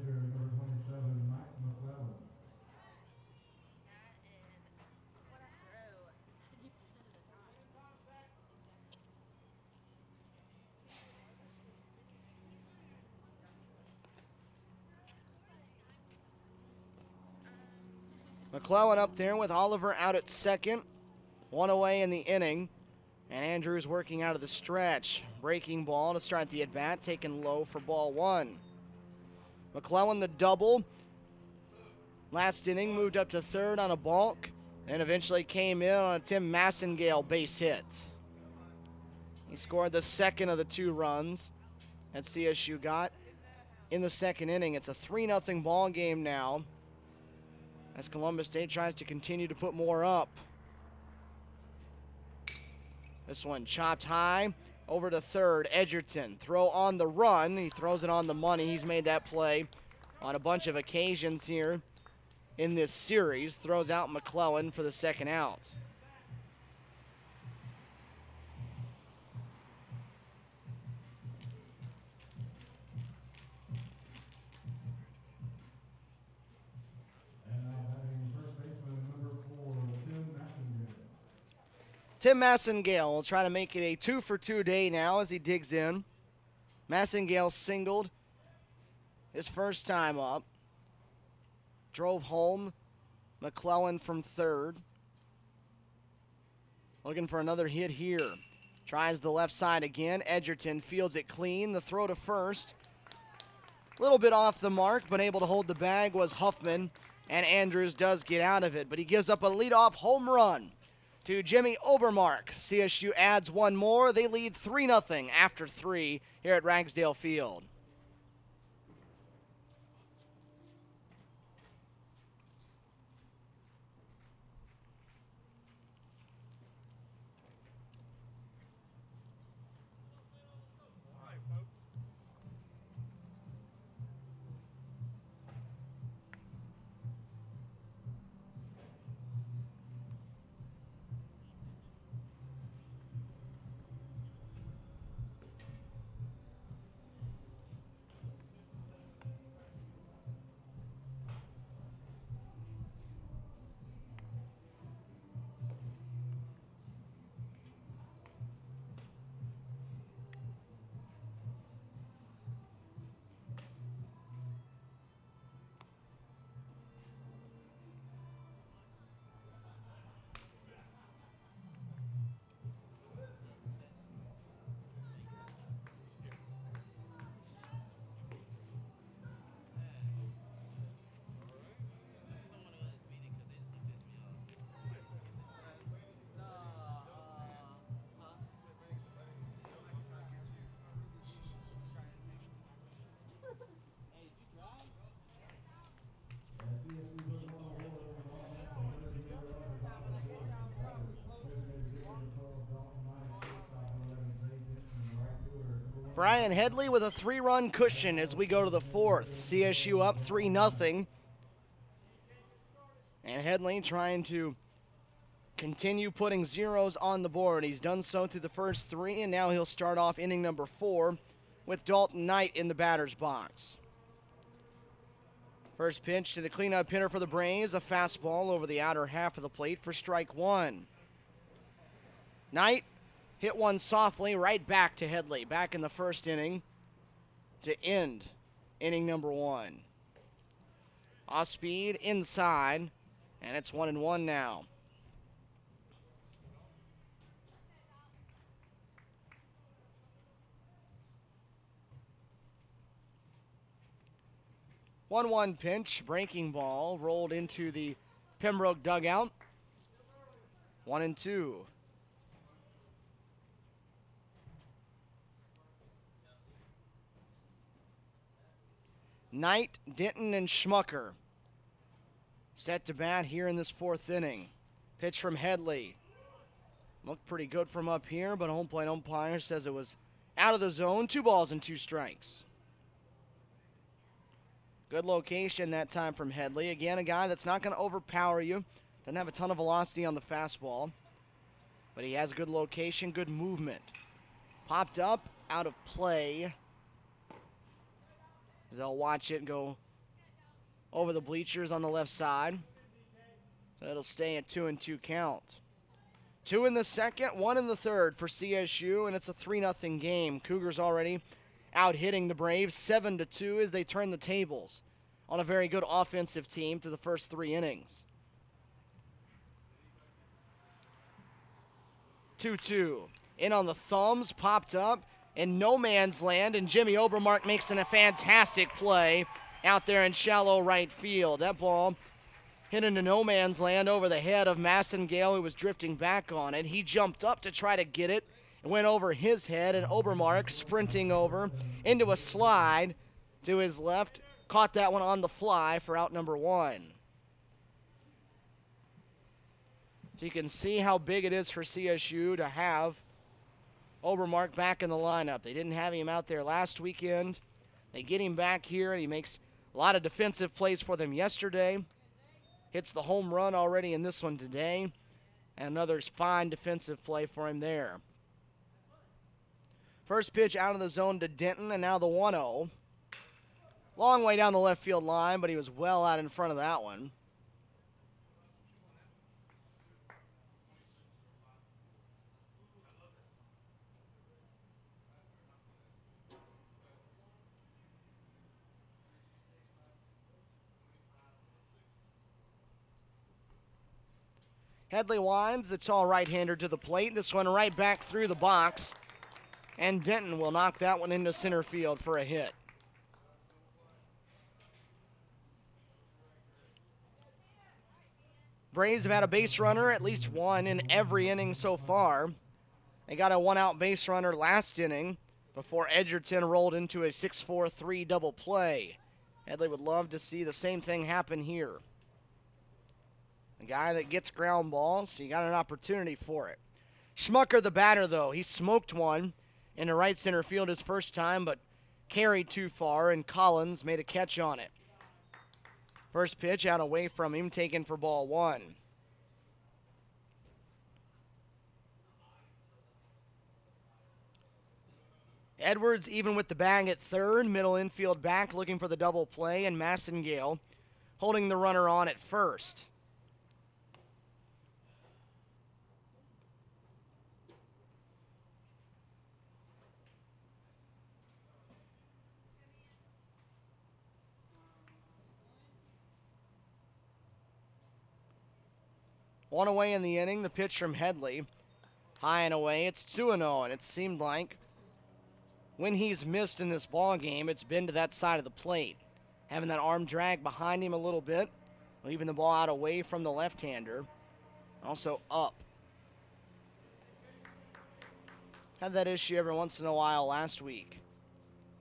McClellan up there with Oliver out at second. 1 away in the inning. And Andrews working out of the stretch. Breaking ball to start the at-bat, taken low for ball 1. McClellan the double. Last inning moved up to third on a balk. And eventually came in on a Tim Massengale base hit. He scored the second of the 2 runs that CSU got in the second inning. It's a 3-0 ball game now, as Columbus State tries to continue to put more up. This one chopped high over to third. Edgerton, throw on the run. He throws it on the money. He's made that play on a bunch of occasions here in this series. Throws out McClellan for the second out. Tim Massengale will try to make it a 2-for-2 day now as he digs in. Massengale singled his first time up. Drove home McClellan from third. Looking for another hit here. Tries the left side again. Edgerton fields it clean. The throw to first. A little bit off the mark, but able to hold the bag was Huffman. And Andrews does get out of it, but he gives up a leadoff home run to Jimmy Overmars. CSU adds one more. They lead 3-0 after 3 here at Ragsdale Field. Brian Headley with a 3-run cushion as we go to the 4th. CSU up 3-0. And Headley trying to continue putting zeros on the board. He's done so through the first 3, and now he'll start off inning number 4 with Dalton Knight in the batter's box. First pitch to the cleanup hitter for the Braves, a fastball over the outer half of the plate for strike 1. Knight hit one softly right back to Headley, back in the first inning to end inning number 1. Off speed inside, and it's 1-1 now. One pitch, breaking ball, rolled into the Pembroke dugout. 1-2. Knight, Denton, and Schmucker set to bat here in this 4th inning. Pitch from Headley. Looked pretty good from up here, but home plate umpire says it was out of the zone. 2 balls and 2 strikes. Good location that time from Headley. Again, a guy that's not going to overpower you. Doesn't have a ton of velocity on the fastball. But he has good location, good movement. Popped up, out of play. They'll watch it go over the bleachers on the left side. So it'll stay at 2-2 count. 2 in the second, 1 in the third for CSU, and it's a 3-0 game. Cougars already out hitting the Braves 7-2 as they turn the tables on a very good offensive team through the first 3 innings. 2-2. In on the thumbs, popped up in no man's land, and Jimmy Overmars makes a fantastic play out there in shallow right field. That ball hit into no man's land over the head of Massengale, who was drifting back on it. He jumped up to try to get it. It went over his head, and Overmars sprinting over into a slide to his left. Caught that one on the fly for out number 1. So you can see how big it is for CSU to have Overmars back in the lineup. They didn't have him out there last weekend. They get him back here, and he makes a lot of defensive plays for them yesterday. Hits the home run already in this one today. And another fine defensive play for him there. First pitch out of the zone to Denton, and now the 1-0. Long way down the left field line, but he was well out in front of that one. Headley winds the tall right-hander to the plate. This one right back through the box. And Denton will knock that one into center field for a hit. Braves have had a base runner, at least one, in every inning so far. They got a one-out base runner last inning before Edgerton rolled into a 6-4-3 double play. Headley would love to see the same thing happen here. A guy that gets ground balls, he got an opportunity for it. Schmucker, the batter, though, he smoked one into right center field his first time, but carried too far, and Collins made a catch on it. First pitch out away from him, taken for ball one. Edwards even with the bag at third, middle infield back looking for the double play, and Massengale holding the runner on at first. One away in the inning, the pitch from Headley. High and away, it's 2-0, and it seemed like when he's missed in this ball game, it's been to that side of the plate. Having that arm drag behind him a little bit, leaving the ball out away from the left-hander. Also up. Had that issue every once in a while last week.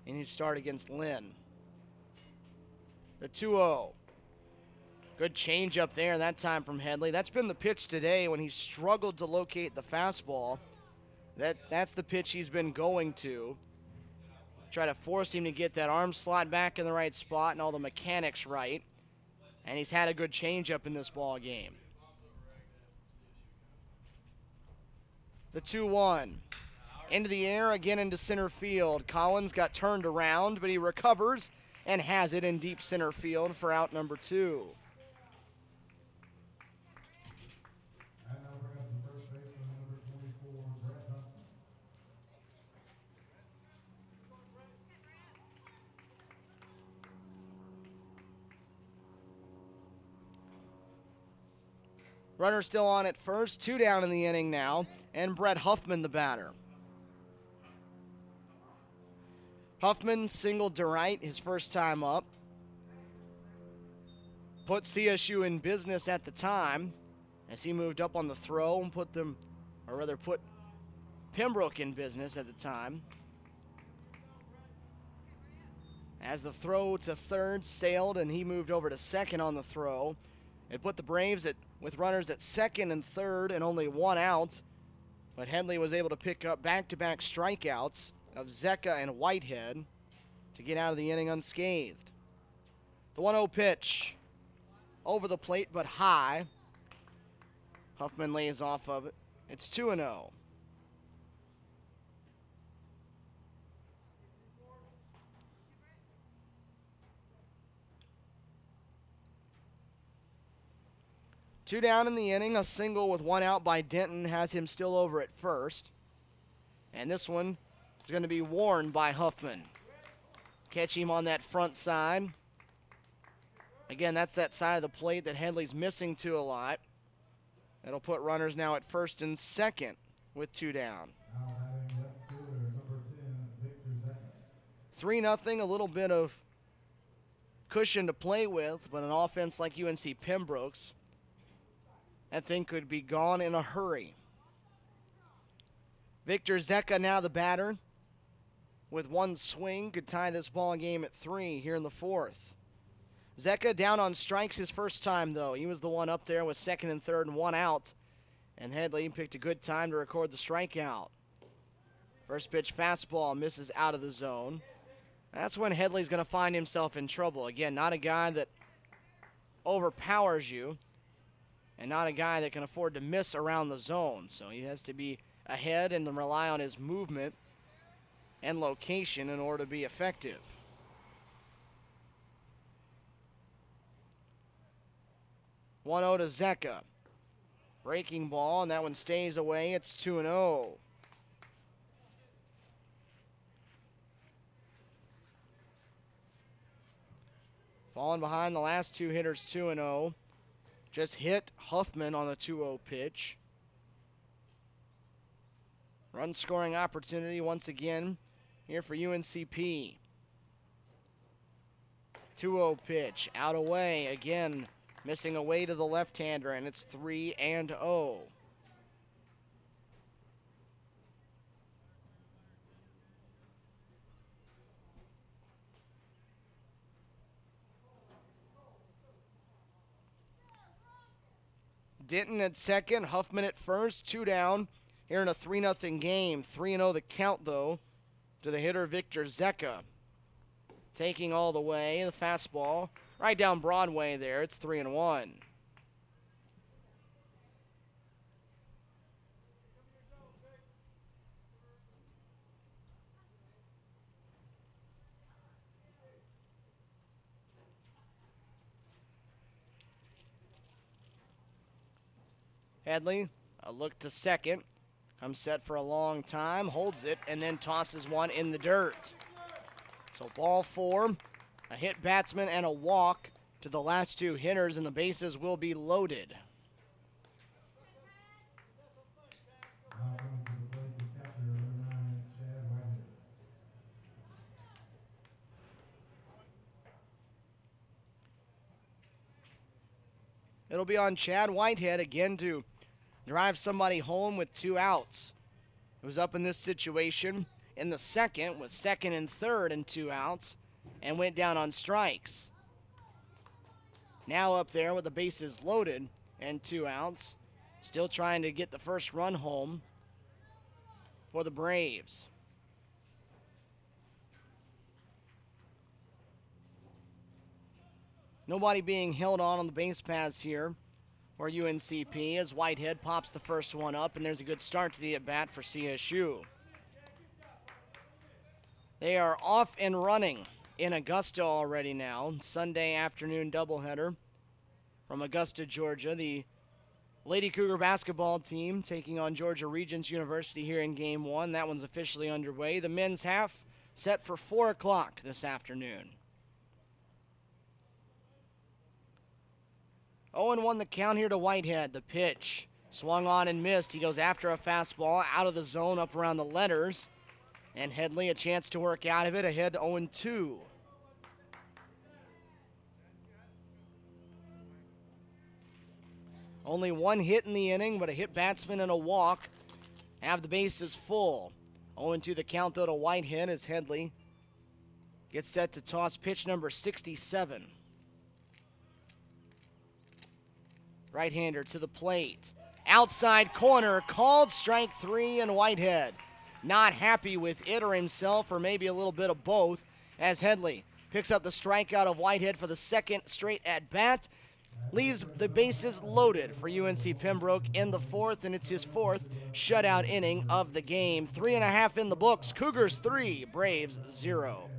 And he'd start against Lynn. The 2-0. Good change up there that time from Headley. That's been the pitch today when he struggled to locate the fastball. That's the pitch he's been going to. Try to force him to get that arm slot back in the right spot and all the mechanics right. And he's had a good changeup in this ball game. The 2-1. Into the air, again into center field. Collins got turned around, but he recovers and has it in deep center field for out number 2. Runner still on at first, 2 down in the inning now, and Brett Huffman the batter. Huffman singled to right his first time up. Put CSU in business at the time as he moved up on the throw and put Pembroke in business at the time. As the throw to third sailed and he moved over to second on the throw, it put the Braves with runners at second and third and only one out, but Headley was able to pick up back-to-back strikeouts of Zecca and Whitehead to get out of the inning unscathed. The 1-0 pitch over the plate but high. Huffman lays off of it. It's 2-0. Two down in the inning, a single with one out by Denton has him still over at first. And this one is going to be warned by Huffman. Catch him on that front side. Again, that's that side of the plate that Headley's missing to a lot. That'll put runners now at first and second with 2 down. 3-0, a little bit of cushion to play with, but an offense like UNC Pembroke's, that thing could be gone in a hurry. Victor Zecca now the batter. With one swing, could tie this ball game at 3 here in the 4th. Zecca down on strikes his first time, though. He was the one up there with second and third and one out. And Headley picked a good time to record the strikeout. First pitch fastball misses out of the zone. That's when Headley's going to find himself in trouble. Again, not a guy that overpowers you, and not a guy that can afford to miss around the zone. So he has to be ahead and rely on his movement and location in order to be effective. One 0 to Zecca. Breaking ball, and that one stays away. It's 2-0. Falling behind the last two hitters, 2-0. Just hit Huffman on the 2-0 pitch. Run scoring opportunity once again here for UNCP. 2-0 pitch, out away again. Missing away to the left-hander, and it's 3-0. Denton at second, Huffman at first, 2 down. Here in a 3-0 game. 3-0 the count, though, to the hitter Victor Zecca. Taking all the way, the fastball right down Broadway there. It's 3-1. Headley, a look to second. Comes set for a long time, holds it, and then tosses one in the dirt. So ball 4, a hit batsman and a walk to the last 2 hitters, and the bases will be loaded. It'll be on Chad Whitehead again to drive somebody home with 2 outs. It was up in this situation in the second with second and third and 2 outs and went down on strikes. Now up there with the bases loaded and 2 outs, still trying to get the first run home for the Braves. Nobody being held on the base paths here for UNCP as Whitehead pops the first one up, and there's a good start to the at-bat for CSU. They are off and running in Augusta already now. Sunday afternoon doubleheader from Augusta, Georgia. The Lady Cougar basketball team taking on Georgia Regents University here in Game 1. That one's officially underway. The men's half set for 4 o'clock this afternoon. 0-1 the count here to Whitehead. The pitch swung on and missed. He goes after a fastball out of the zone up around the letters. And Headley a chance to work out of it, ahead 0-2. Only 1 hit in the inning, but a hit batsman and a walk have the bases full. 0-2 the count, though, to Whitehead as Headley gets set to toss pitch number 67. Right-hander to the plate. Outside corner, called strike 3, and Whitehead not happy with it or himself, or maybe a little bit of both, as Headley picks up the strikeout of Whitehead for the second straight at-bat. Leaves the bases loaded for UNC Pembroke in the 4th, and it's his 4th shutout inning of the game. 3.5 in the books. Cougars 3, Braves 0.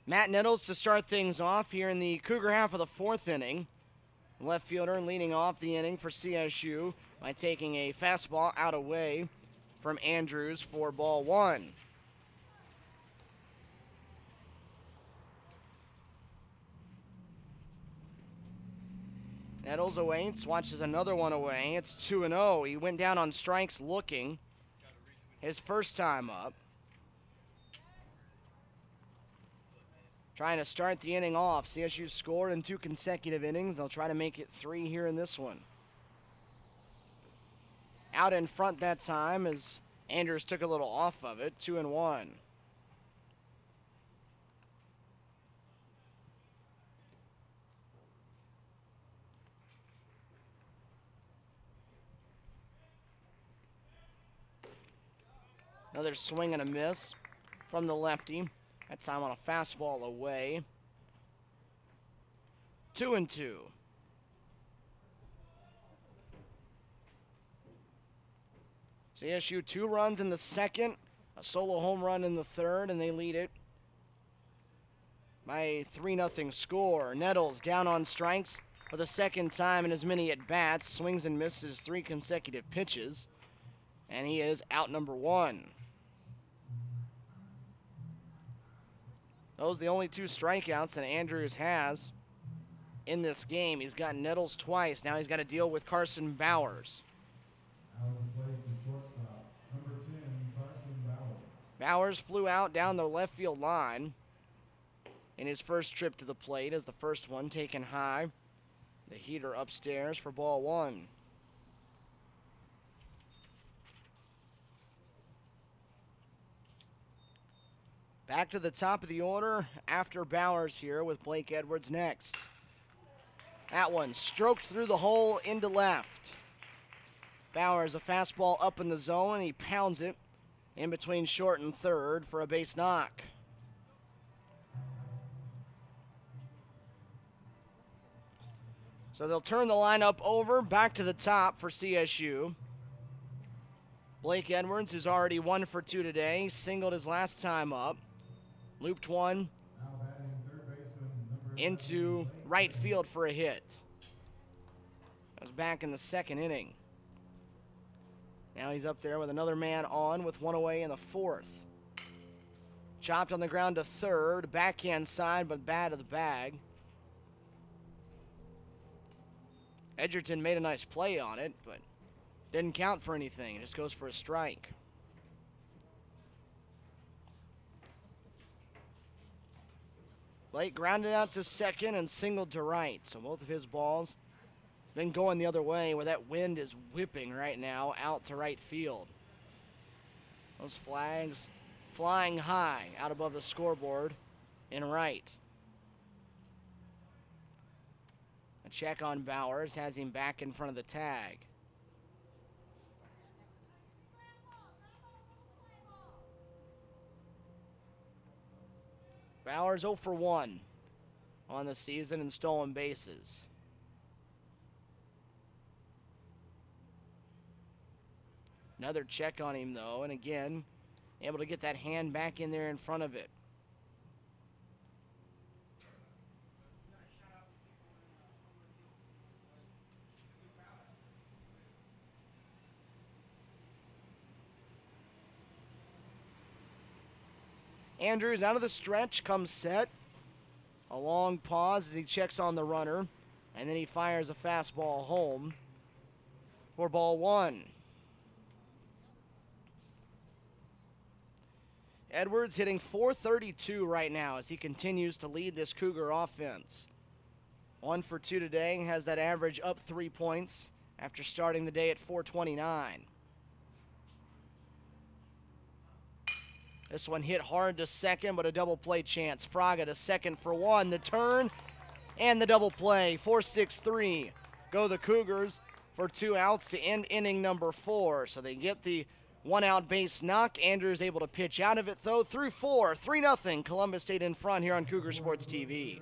Matt Nettles to start things off here in the Cougar half of the fourth inning. Left fielder leading off the inning for CSU by taking a fastball out away from Andrews for ball one. Nettles awaits, watches another one away. It's 2-0. He went down on strikes looking. His first time up. Trying to start the inning off. CSU scored in 2 consecutive innings. They'll try to make it 3 here in this one. Out in front that time as Andrews took a little off of it. 2-1. Another swing and a miss from the lefty. That time on a fastball away. 2-2. CSU 2 runs in the second, a solo home run in the third, and they lead it by a 3-0 score. Nettles down on strikes for the second time in as many at-bats. Swings and misses 3 consecutive pitches, and he is out number 1. Those are the only 2 strikeouts that Andrews has in this game. He's got Nettles twice. Now he's got to deal with Carson Bowers. Bowers flew out down the left field line in his first trip to the plate as the first one taken high. The heater upstairs for ball one. Back to the top of the order after Bowers here with Blake Edwards next. That one stroked through the hole into left. Bowers, a fastball up in the zone, and he pounds it in between short and third for a base knock. So they'll turn the lineup over back to the top for CSU. Blake Edwards, who's already 1 for 2 today, singled his last time up. Looped one into right field for a hit. That was back in the second inning. Now he's up there with another man on with 1 away in the fourth. Chopped on the ground to third, backhand side, but bad of the bag. Edgerton made a nice play on it, but didn't count for anything. It just goes for a strike. Blake grounded out to second and singled to right. So both of his balls been going the other way where that wind is whipping right now out to right field. Those flags flying high out above the scoreboard in right. A check on Bowers has him back in front of the tag. Bowers 0 for 1 on the season in stolen bases. Another check on him, though, and again, able to get that hand back in there in front of it. Andrews out of the stretch, comes set. A long pause as he checks on the runner, and then he fires a fastball home for ball one. Edwards hitting .432 right now as he continues to lead this Cougar offense. 1 for 2 today, has that average up 3 points after starting the day at .429. This one hit hard to second, but a double play chance. Fraga to second for 1. The turn and the double play. 4-6-3. Go the Cougars for 2 outs to end inning number 4. So they get the 1-out base knock. Andrews able to pitch out of it, though, through 4. 3-0. Columbus State in front here on Cougar Sports TV.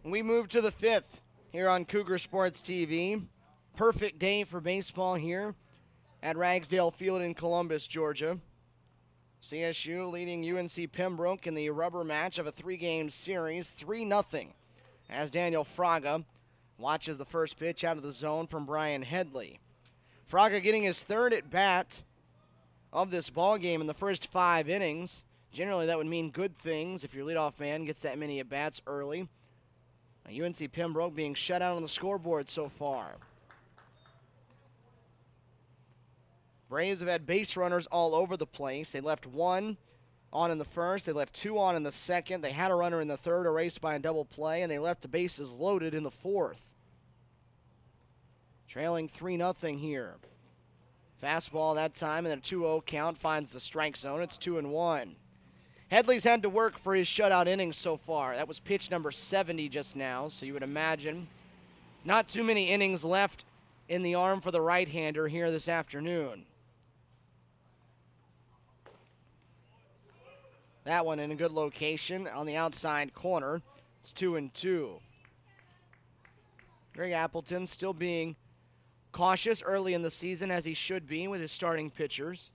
We move to the 5th here on Cougar Sports TV. Perfect day for baseball here at Ragsdale Field in Columbus, Georgia. CSU leading UNC Pembroke in the rubber match of a 3-game series, 3-0, as Daniel Fraga watches the first pitch out of the zone from Brian Headley. Fraga getting his 3rd at bat of this ball game in the first 5 innings. Generally, that would mean good things if your leadoff man gets that many at bats early. UNC Pembroke being shut out on the scoreboard so far. Braves have had base runners all over the place. They left 1 on in the first. They left 2 on in the second. They had a runner in the third, erased by a double play, and they left the bases loaded in the 4th. Trailing 3-0 here. Fastball that time, and then a 2-0 count finds the strike zone. It's 2-1. Headley's had to work for his shutout innings so far. That was pitch number 70 just now, so you would imagine not too many innings left in the arm for the right-hander here this afternoon. That one in a good location on the outside corner. It's 2-2. Greg Appleton still being cautious early in the season, as he should be with his starting pitchers.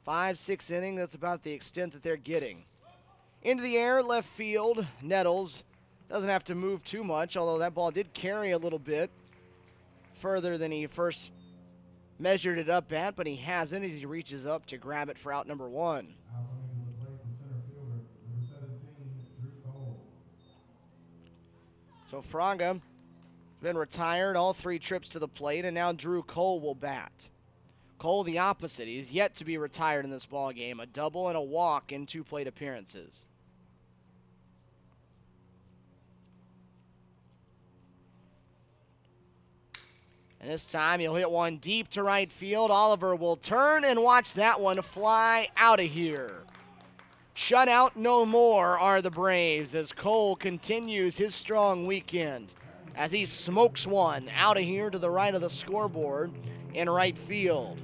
5-6 inning, that's about the extent that they're getting. Into the air, left field. Nettles doesn't have to move too much, although that ball did carry a little bit further than he first measured it up at, but he hasn't as he reaches up to grab it for out number 1. So Fraga has been retired all 3 trips to the plate, and now Drew Cole will bat. Cole the opposite. He's yet to be retired in this ball game. A double and a walk in 2 plate appearances. And this time he'll hit one deep to right field. Oliver will turn and watch that one fly out of here. Shut out no more are the Braves as Cole continues his strong weekend as he smokes one out of here to the right of the scoreboard in right field.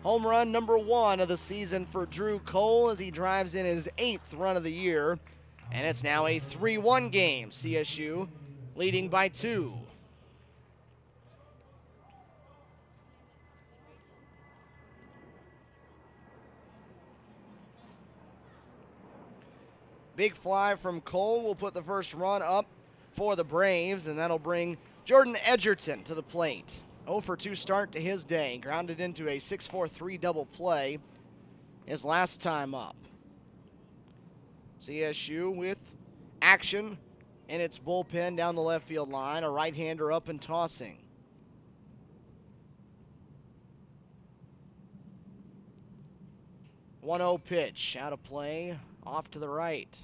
Home run number 1 of the season for Drew Cole as he drives in his 8th run of the year. And it's now a 3-1 game. CSU leading by 2. Big fly from Cole will put the first run up for the Braves, and that'll bring Jordan Edgerton to the plate. 0 for 2 start to his day. Grounded into a 6-4-3 double play his last time up. CSU with action in its bullpen down the left field line. A right-hander up and tossing. .1-0 pitch. Out of play. Off to the right.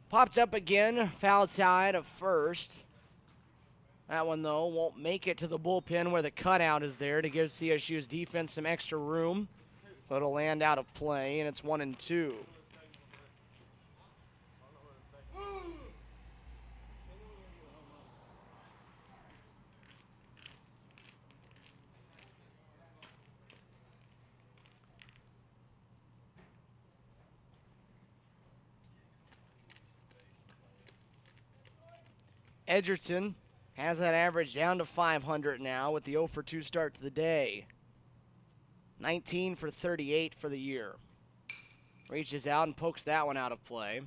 Popped up again, foul side of first. That one, though, won't make it to the bullpen where the cutout is there to give CSU's defense some extra room. So it'll land out of play, and it's 1-2. Edgerton has that average down to 500 now with the 0 for 2 start to the day. 19 for 38 for the year. Reaches out and pokes that one out of play.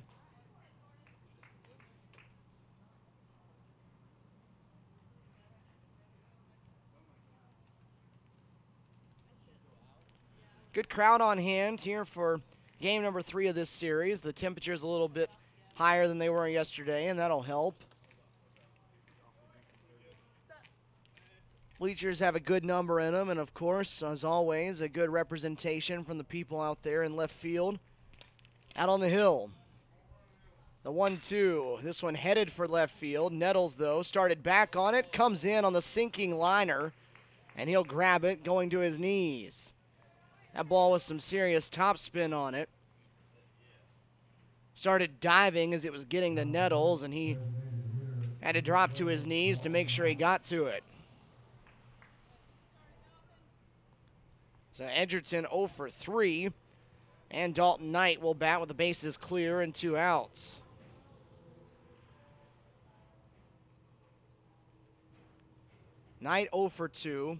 Good crowd on hand here for game number 3 of this series. The temperature's a little bit higher than they were yesterday, and that'll help. Bleachers have a good number in them, and of course, as always, a good representation from the people out there in left field. Out on the hill. The 1-2. This one headed for left field. Nettles, though, started back on it, comes in on the sinking liner, and he'll grab it going to his knees. That ball with some serious topspin on it. Started diving as it was getting to Nettles, and he had to drop to his knees to make sure he got to it. So Edgerton 0 for 3, and Dalton Knight will bat with the bases clear and 2 outs. Knight 0 for 2,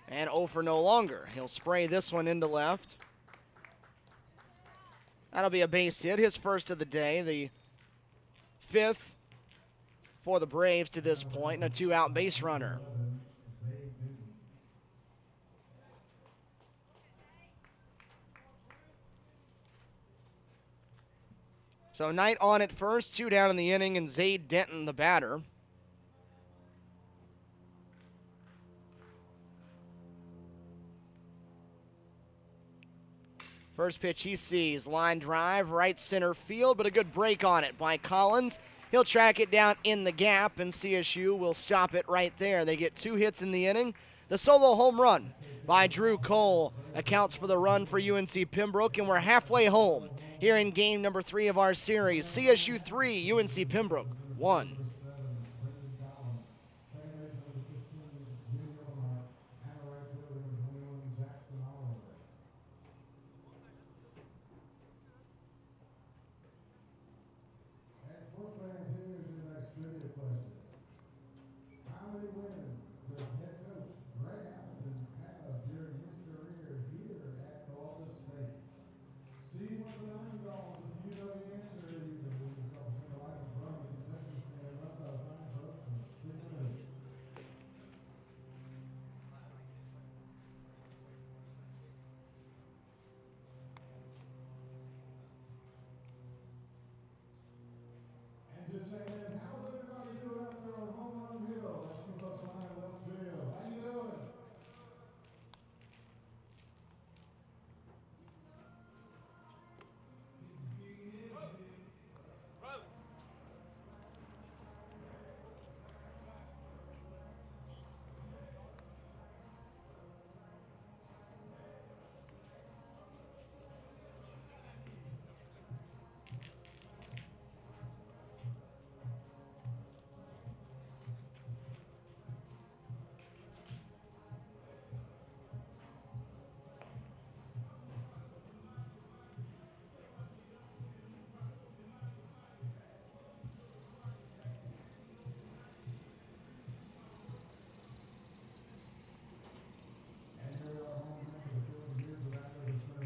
and 0 for no longer. He'll spray this one into left. That'll be a base hit, his first of the day, the 5th for the Braves to this point, and a 2-out base runner. So Knight on at first, 2 down in the inning, and Zayd Denton the batter. First pitch he sees, line drive, right center field, but a good break on it by Collins. He'll track it down in the gap, and CSU will stop it right there. They get 2 hits in the inning. The solo home run by Drew Cole accounts for the run for UNC Pembroke, and we're halfway home here in game number 3 of our series. CSU 3, UNC Pembroke 1.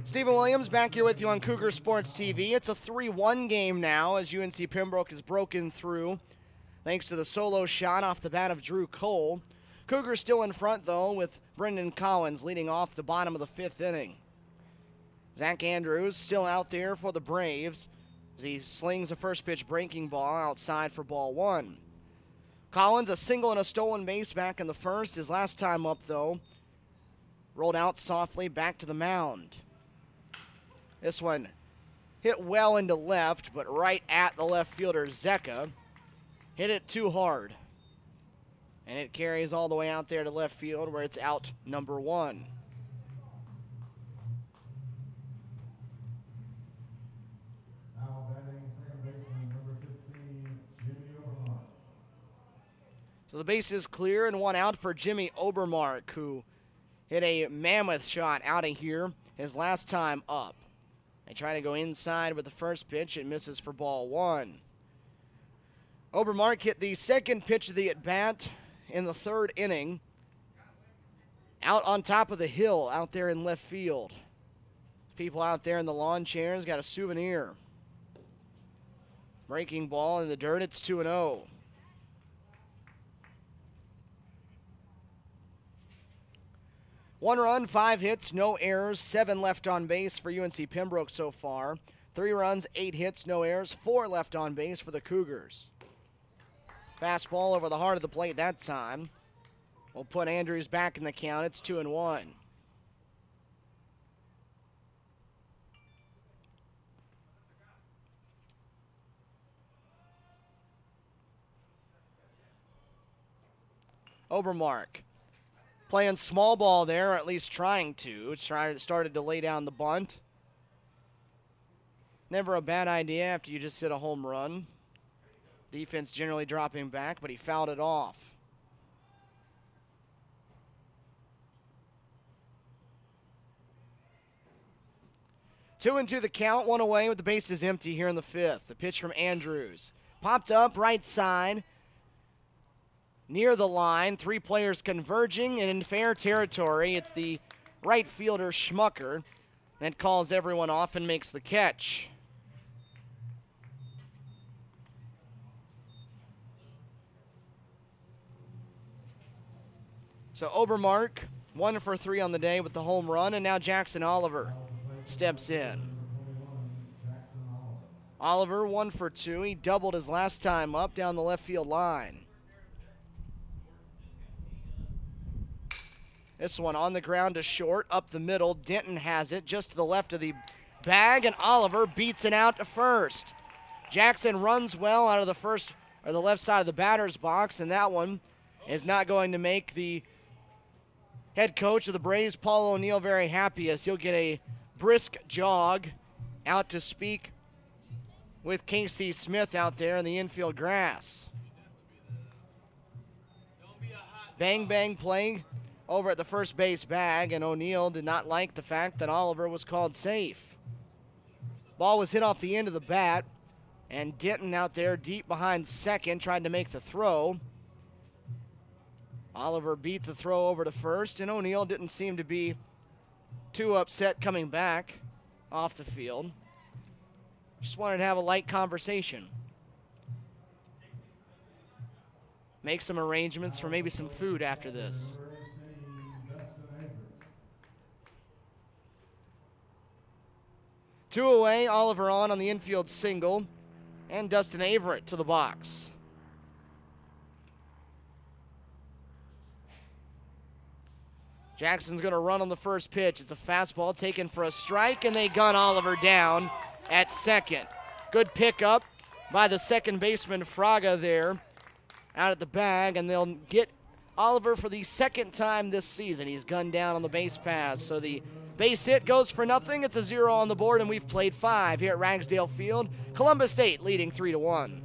Stephen Williams back here with you on Cougar Sports TV. It's a 3-1 game now as UNC Pembroke has broken through thanks to the solo shot off the bat of Drew Cole. Cougars still in front, though, with Brendan Collins leading off the bottom of the 5th inning. Zach Andrews still out there for the Braves as he slings a first pitch breaking ball outside for ball 1. Collins, a single and a stolen base back in the first. His last time up, though, rolled out softly back to the mound. This one hit well into left, but right at the left fielder, Zecca. Hit it too hard. And it carries all the way out there to left field where it's out number 1. Now batting second baseman number 15, Jimmy Overmars. So the base is clear and 1 out for Jimmy Overmars, who hit a mammoth shot out of here his last time up. They try to go inside with the first pitch. It misses for ball 1. Overmars hit the second pitch of the at-bat in the 3rd inning. Out on top of the hill out there in left field. People out there in the lawn chairs got a souvenir. Breaking ball in the dirt. It's 2-0. One run, 5 hits, no errors, 7 left on base for UNC Pembroke so far. 3 runs, 8 hits, no errors, 4 left on base for the Cougars. Fastball over the heart of the plate that time. We'll put Andrews back in the count. It's 2-1. Overmars playing small ball there, or at least trying to. Started to lay down the bunt. Never a bad idea after you just hit a home run. Defense generally dropping back, but he fouled it off. Two and two the count, one away with the bases empty here in the fifth. The pitch from Andrews. Popped up right side. Near the line, three players converging and in fair territory. It's the right fielder Schmucker that calls everyone off and makes the catch. So Overmars, 1 for 3 on the day with the home run, and now Jackson Oliver steps in. Oliver 1 for 2. He doubled his last time up down the left field line. This one on the ground to short, up the middle. Denton has it just to the left of the bag, and Oliver beats it out to first. Jackson runs well out of the left side of the batter's box, and that one is not going to make the head coach of the Braves, Paul O'Neill, very happy, as he'll get a brisk jog out to speak with Casey Smith out there in the infield grass. Bang, bang play over at the first base bag, and O'Neill did not like the fact that Oliver was called safe. Ball was hit off the end of the bat, and Denton out there deep behind second tried to make the throw. Oliver beat the throw over to first, and O'Neill didn't seem to be too upset coming back off the field. Just wanted to have a light conversation. Make some arrangements for maybe some food after this. Two away, Oliver on the infield single, and Dustin Averett to the box. Jackson's going to run on the first pitch. It's a fastball taken for a strike, and they gun Oliver down at second. Good pickup by the second baseman Fraga there out at the bag, and they'll get Oliver for the second time this season. He's gunned down on the base pass, so the base hit goes for nothing. It's a 0 on the board, and we've played 5 here at Ragsdale Field. Columbus State leading 3-1.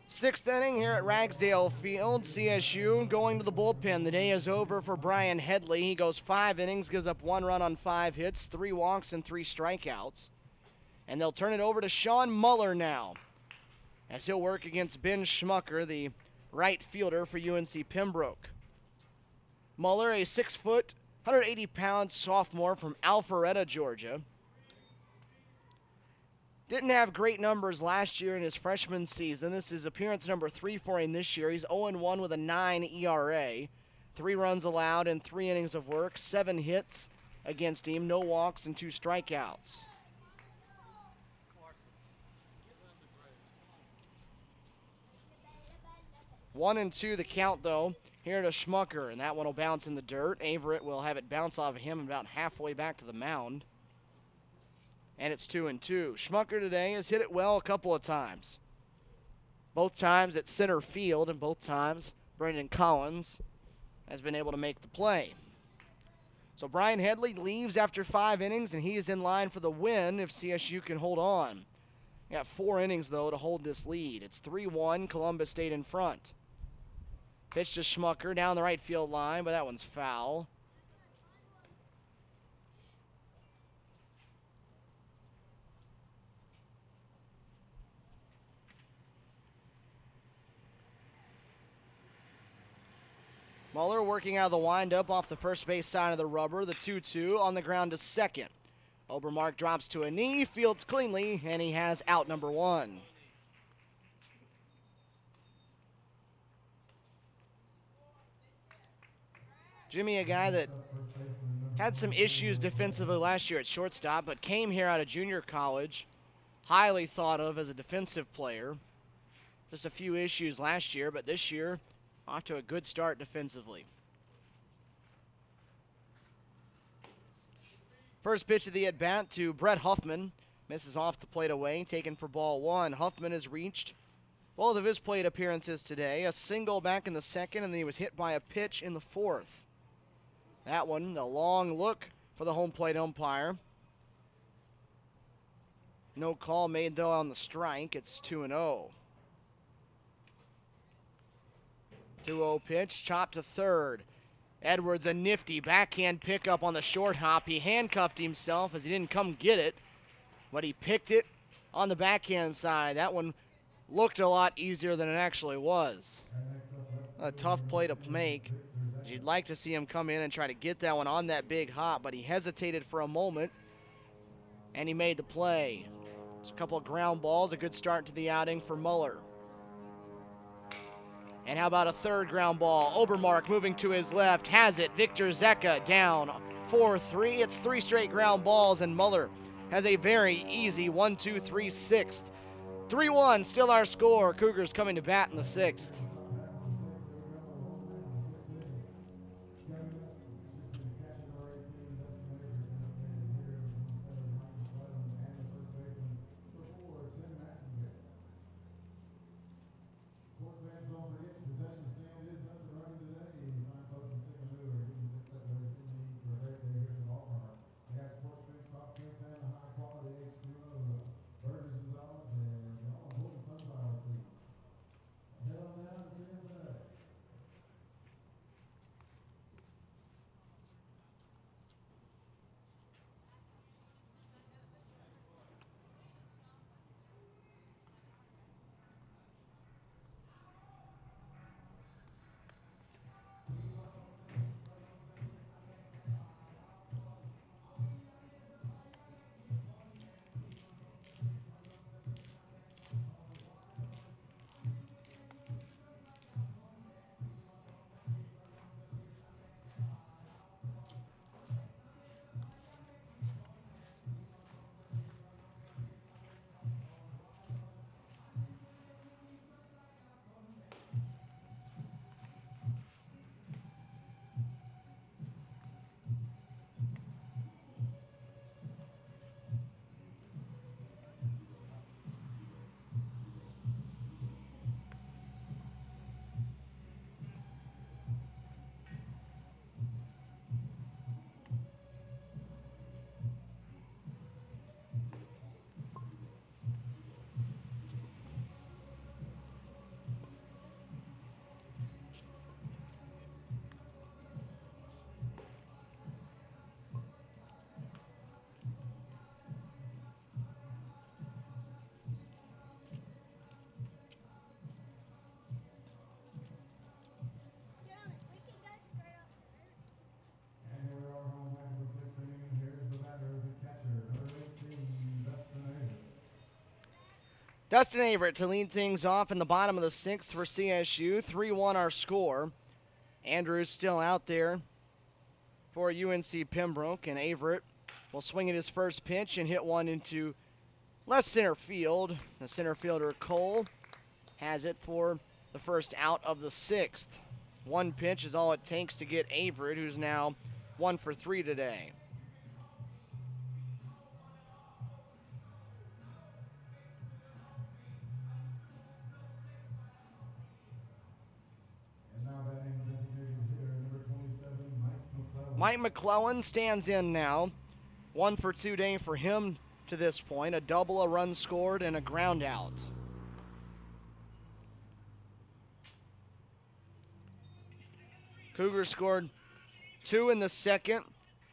Sixth inning here at Ragsdale Field. CSU going to the bullpen. The day is over for Brian Headley. He goes 5 innings, gives up 1 run on 5 hits, 3 walks, and 3 strikeouts. And they'll turn it over to Sean Muller now, as he'll work against Ben Schmucker, the right fielder for UNC Pembroke. Muller, a 6 foot, 180-pound sophomore from Alpharetta, Georgia. Didn't have great numbers last year in his freshman season. This is appearance number 3 for him this year. He's 0-1 with a 9 ERA. 3 runs allowed in 3 innings of work, 7 hits against him, no walks and 2 strikeouts. 1-2 the count, though, here to Schmucker, and that one will bounce in the dirt. Averett will have it bounce off of him about halfway back to the mound. And it's 2-2. Schmucker today has hit it well a couple of times. Both times at center field, and both times Brandon Collins has been able to make the play. So Brian Headley leaves after 5 innings, and he is in line for the win if CSU can hold on. Got 4 innings, though, to hold this lead. It's 3-1, Columbus State in front. Pitch to Schmucker down the right field line, but that one's foul. Muller working out of the windup off the first base side of the rubber. The 2-2 on the ground to second. Overmars drops to a knee, fields cleanly, and he has out number 1. Jimmy, a guy that had some issues defensively last year at shortstop, but came here out of junior college, highly thought of as a defensive player. Just a few issues last year, but this year, off to a good start defensively. First pitch of the at-bat to Brett Huffman. Misses off the plate away, taken for ball 1. Huffman has reached both of his plate appearances today. A single back in the second, and then he was hit by a pitch in the 4th. That one, a long look for the home plate umpire. No call made, though, on the strike. It's 2-0. 2-0 pitch, chopped to third. Edwards, a nifty backhand pickup on the short hop. He handcuffed himself as he didn't come get it, but he picked it on the backhand side. That one looked a lot easier than it actually was. A tough play to make. You'd like to see him come in and try to get that one on that big hop, but he hesitated for a moment, and he made the play. It's a couple of ground balls, a good start to the outing for Muller. And how about a third ground ball? Overmars moving to his left, has it. Victor Zecca down 4-3. It's 3 straight ground balls, and Muller has a very easy 1-2-3 6th. 3-1, still our score. Cougars coming to bat in the 6th. Dustin Averett to lead things off in the bottom of the 6th for CSU. 3-1 our score. Andrews still out there for UNC Pembroke, and Averett will swing at his first pitch and hit one into left center field. The center fielder Cole has it for the first out of the 6th. One pitch is all it takes to get Averett, who's now 1 for 3 today. And now batting designated hitter number 27, Mike McClellan. Mike McClellan stands in now. 1 for 2 day for him to this point. A double, a run scored, and a ground out. Cougars scored 2 in the second,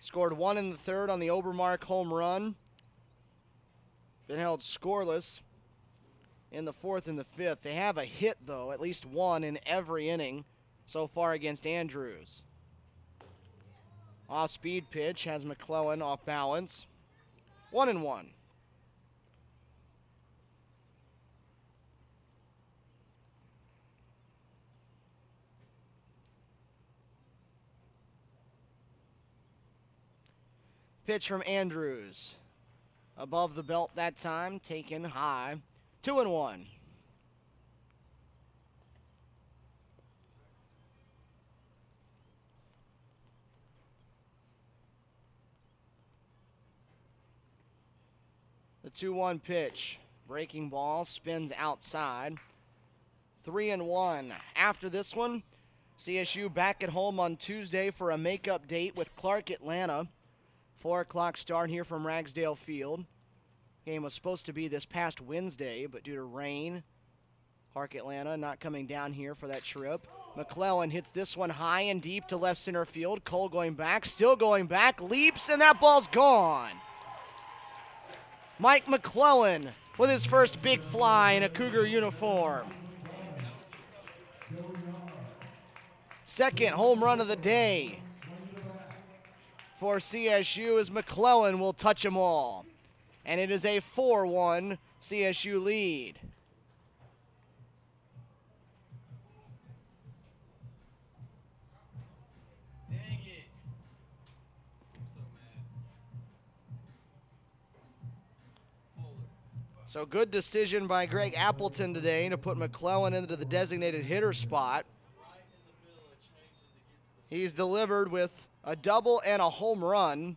scored 1 in the third on the Overmars home run. Been held scoreless in the 4th and the 5th. They have a hit, though, at least one in every inning so far against Andrews. Off-speed pitch has McClellan off balance. 1-1. Pitch from Andrews. Above the belt that time, taken high. 2-1. The 2-1 pitch. Breaking ball, spins outside. 3-1. After this one, CSU back at home on Tuesday for a makeup date with Clark Atlanta. 4 o'clock start here from Ragsdale Field. Game was supposed to be this past Wednesday, but due to rain, Clark Atlanta not coming down here for that trip. McClellan hits this one high and deep to left center field. Cole going back, still going back, leaps, and that ball's gone. Mike McClellan with his first big fly in a Cougar uniform. Second home run of the day for CSU as McClellan will touch them all. And it is a 4-1 CSU lead. Dang it. I'm so mad. So good decision by Greg Appleton today to put McClellan into the designated hitter spot. He's delivered with a double and a home run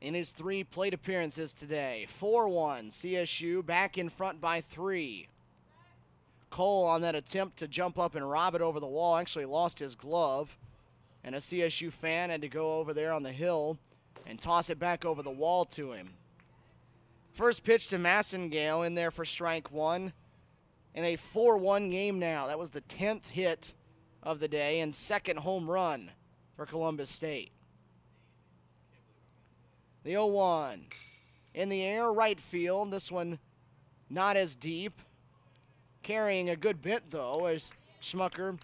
in his 3 plate appearances today. 4-1, CSU back in front by 3. Cole on that attempt to jump up and rob it over the wall actually lost his glove, and a CSU fan had to go over there on the hill and toss it back over the wall to him. First pitch to Massengale in there for strike 1 in a 4-1 game now. That was the 10th hit of the day and second home run for Columbus State. The 0-1 in the air, right field. This one not as deep. Carrying a good bit, though, as Schmucker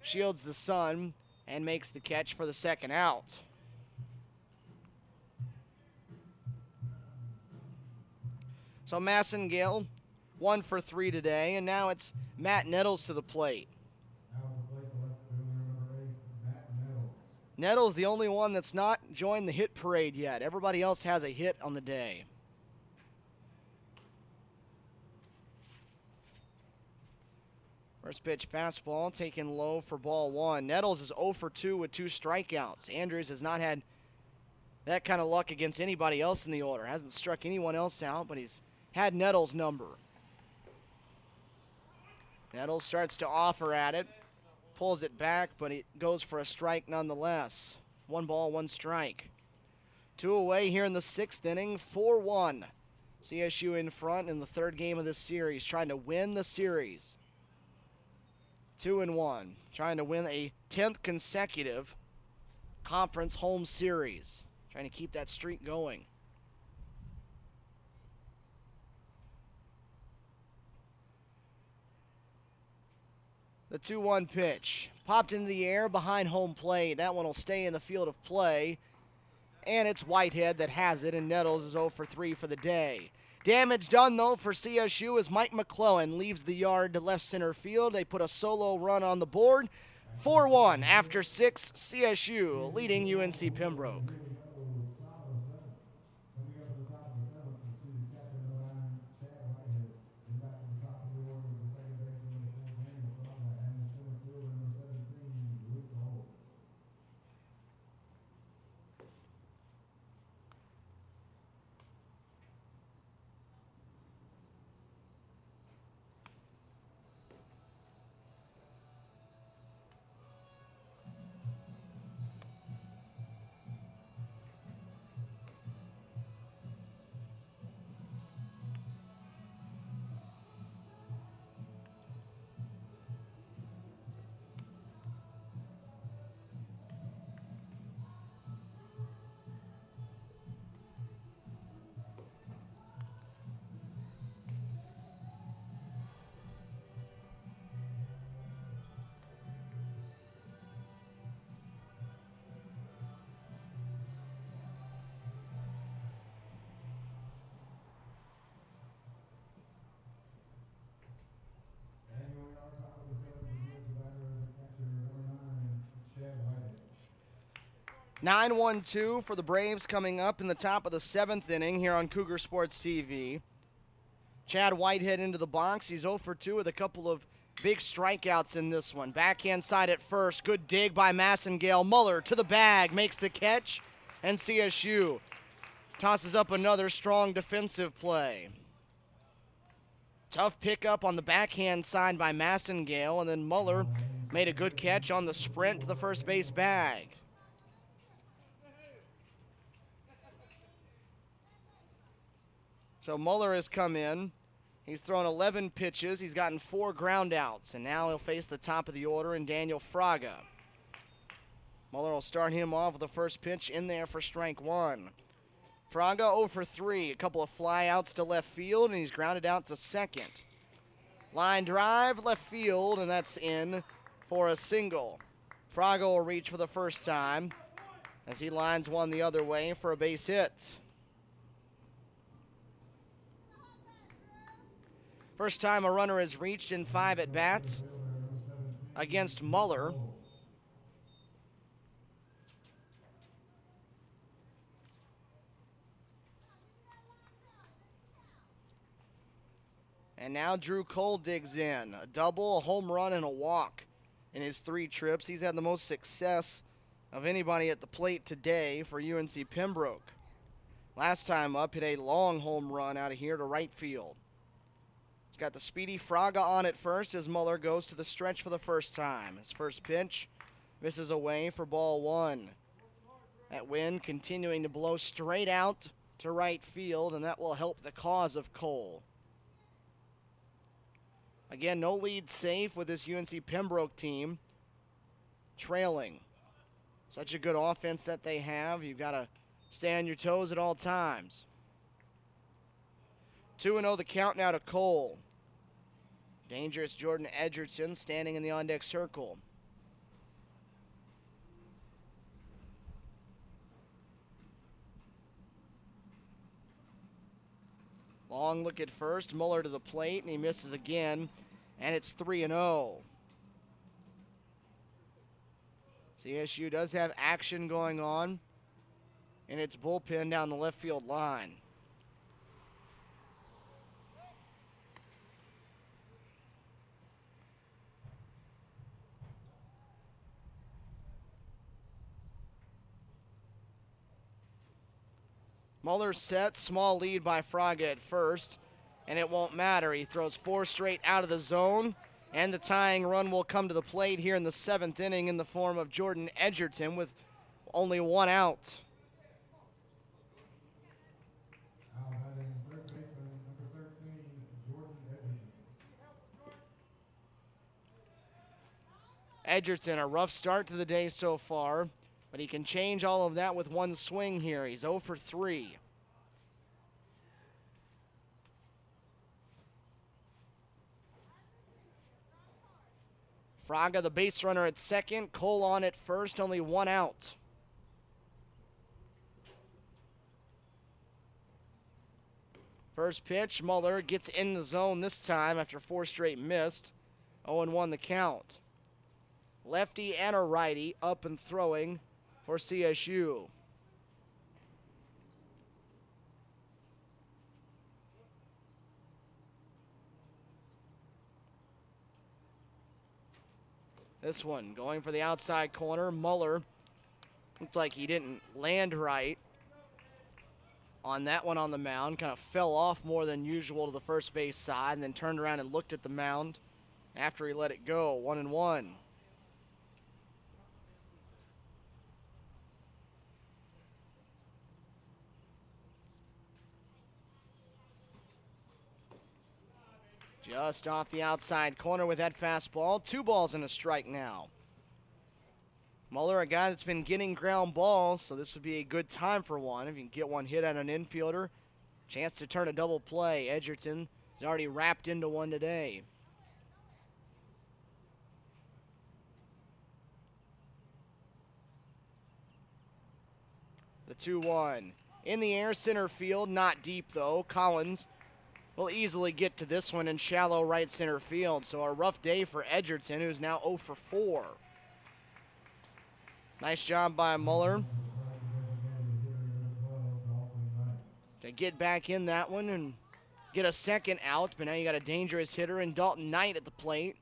shields the sun and makes the catch for the second out. So Massengale, 1 for 3 today, and now it's Matt Nettles to the plate. Nettles the only one that's not joined the hit parade yet. Everybody else has a hit on the day. First pitch fastball taken low for ball 1. Nettles is 0 for 2 with 2 strikeouts. Andrews has not had that kind of luck against anybody else in the order. Hasn't struck anyone else out, but he's had Nettles' number. Nettles starts to offer at it. Pulls it back, but it goes for a strike nonetheless. 1 ball, 1 strike. 2 away here in the 6th inning, 4-1. CSU in front in the 3rd game of this series, trying to win the series. 2-1, trying to win a 10th consecutive conference home series. Trying to keep that streak going. The 2-1 pitch. Popped into the air behind home plate. That one will stay in the field of play. And it's Whitehead that has it, and Nettles is 0 for 3 for the day. Damage done, though, for CSU as Mike McClellan leaves the yard to left center field. They put a solo run on the board. 4-1 after 6, CSU leading UNC Pembroke. 9-1-2 for the Braves coming up in the top of the 7th inning here on Cougar Sports TV. Chad Whitehead into the box. He's 0 for 2 with a couple of big strikeouts in this one. Backhand side at first. Good dig by Massengale. Muller to the bag, makes the catch, and CSU tosses up another strong defensive play. Tough pickup on the backhand side by Massengale, and then Muller made a good catch on the sprint to the first base bag. So Muller has come in. He's thrown 11 pitches. He's gotten 4 groundouts, and now he'll face the top of the order in Daniel Fraga. Muller will start him off with the first pitch in there for strike 1. Fraga 0 for 3, a couple of flyouts to left field, and he's grounded out to second. Line drive, left field, and that's in for a single. Fraga will reach for the first time as he lines one the other way for a base hit. First time a runner has reached in 5 at-bats against Muller. And now Drew Cole digs in. A double, a home run, and a walk in his 3 trips. He's had the most success of anybody at the plate today for UNC Pembroke. Last time up, hit a long home run out of here to right field. He's got the speedy Fraga on at first as Muller goes to the stretch for the first time. His first pitch misses away for ball 1. That wind continuing to blow straight out to right field, and that will help the cause of Cole. Again, no lead safe with this UNC Pembroke team trailing. Such a good offense that they have. You've got to stay on your toes at all times. 2-0 the count now to Cole. Dangerous Jordan Edgerton standing in the on-deck circle. Long look at first, Muller to the plate, and he misses again, and it's 3-0. CSU does have action going on in its bullpen down the left field line. Muller set, small lead by Fraga at first, and it won't matter. He throws 4 straight out of the zone, and the tying run will come to the plate here in the 7th inning in the form of Jordan Edgerton with only 1 out. Now batting third baseman, number 13, Jordan Edgerton. Edgerton, a rough start to the day so far, but he can change all of that with 1 swing here. He's 0 for 3. Fraga, the base runner at second. Cole on at first, only 1 out. First pitch, Muller gets in the zone this time after 4 straight missed. 0-1 the count. Lefty and a righty up and throwing for CSU. This one going for the outside corner. Muller looked like he didn't land right on that one on the mound. Kind of fell off more than usual to the first base side and then turned around and looked at the mound after he let it go. 1-1. Just off the outside corner with that fastball. 2 balls and a strike now. Muller, a guy that's been getting ground balls, so this would be a good time for one. If you can get one hit at an infielder, chance to turn a double play. Edgerton is already wrapped into one today. The 2-1. In the air, center field, not deep though. Collins will easily get to this one in shallow right center field. So a rough day for Edgerton, who's now 0 for 4. Nice job by Muller to get back in that one and get a second out, but now you got a dangerous hitter in Dalton Knight at the plate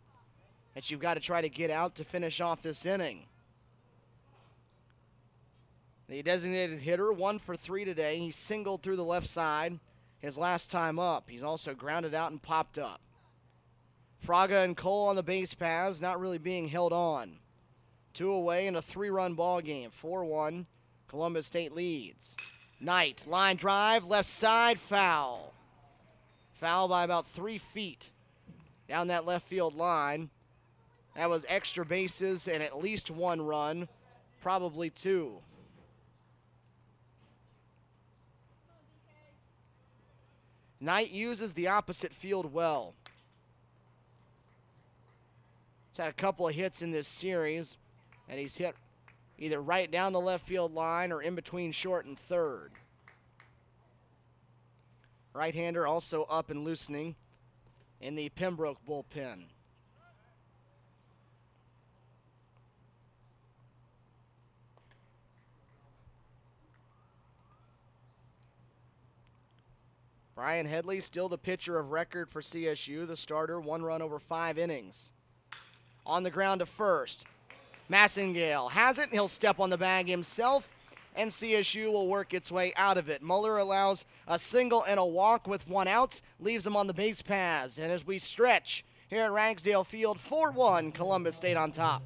that you've got to try to get out to finish off this inning. The designated hitter, 1 for 3 today. He singled through the left side his last time up. He's also grounded out and popped up. Fraga and Cole on the base paths, not really being held on. 2 away in a 3-run ball game. 4-1, Columbus State leads. Knight, line drive, left side, foul. Foul by about 3 feet down that left field line. That was extra bases and at least 1 run, probably 2. Knight uses the opposite field well. He's had a couple of hits in this series, and he's hit either right down the left field line or in between short and third. Right-hander also up and loosening in the Pembroke bullpen. Brian Headley, still the pitcher of record for CSU, the starter, 1 run over 5 innings. On the ground to first. Massengale has it. He'll step on the bag himself, and CSU will work its way out of it. Muller allows a single and a walk with 1 out, leaves him on the base paths. And as we stretch here at Ragsdale Field, 4-1, Columbus State on top.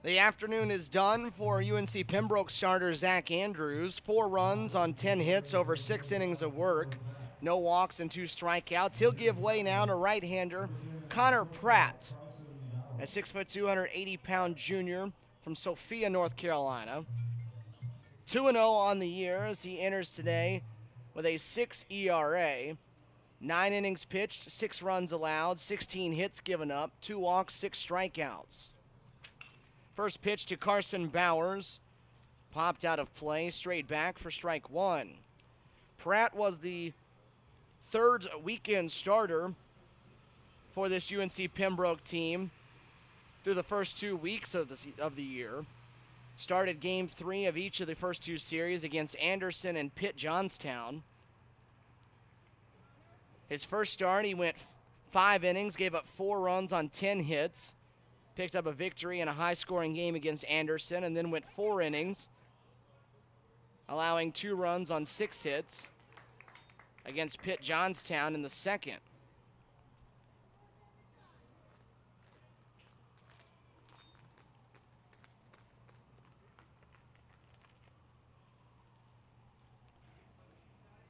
The afternoon is done for UNC Pembroke starter Zach Andrews. 4 runs on 10 hits over 6 innings of work. No walks and 2 strikeouts. He'll give way now to right-hander Connor Pratt, a 6', 280-pound junior from Sophia, North Carolina. 2-0 on the year as he enters today with a 6 ERA. 9 innings pitched, 6 runs allowed, 16 hits given up, 2 walks, 6 strikeouts. First pitch to Carson Bowers. Popped out of play, straight back for strike 1. Pratt was the 3rd weekend starter for this UNC Pembroke team through the first 2 weeks of the year. Started game 3 of each of the first 2 series against Anderson and Pitt Johnstown. His first start, he went 5 innings, gave up 4 runs on 10 hits. Picked up a victory in a high-scoring game against Anderson, and then went 4 innings, allowing 2 runs on 6 hits against Pitt Johnstown in the second.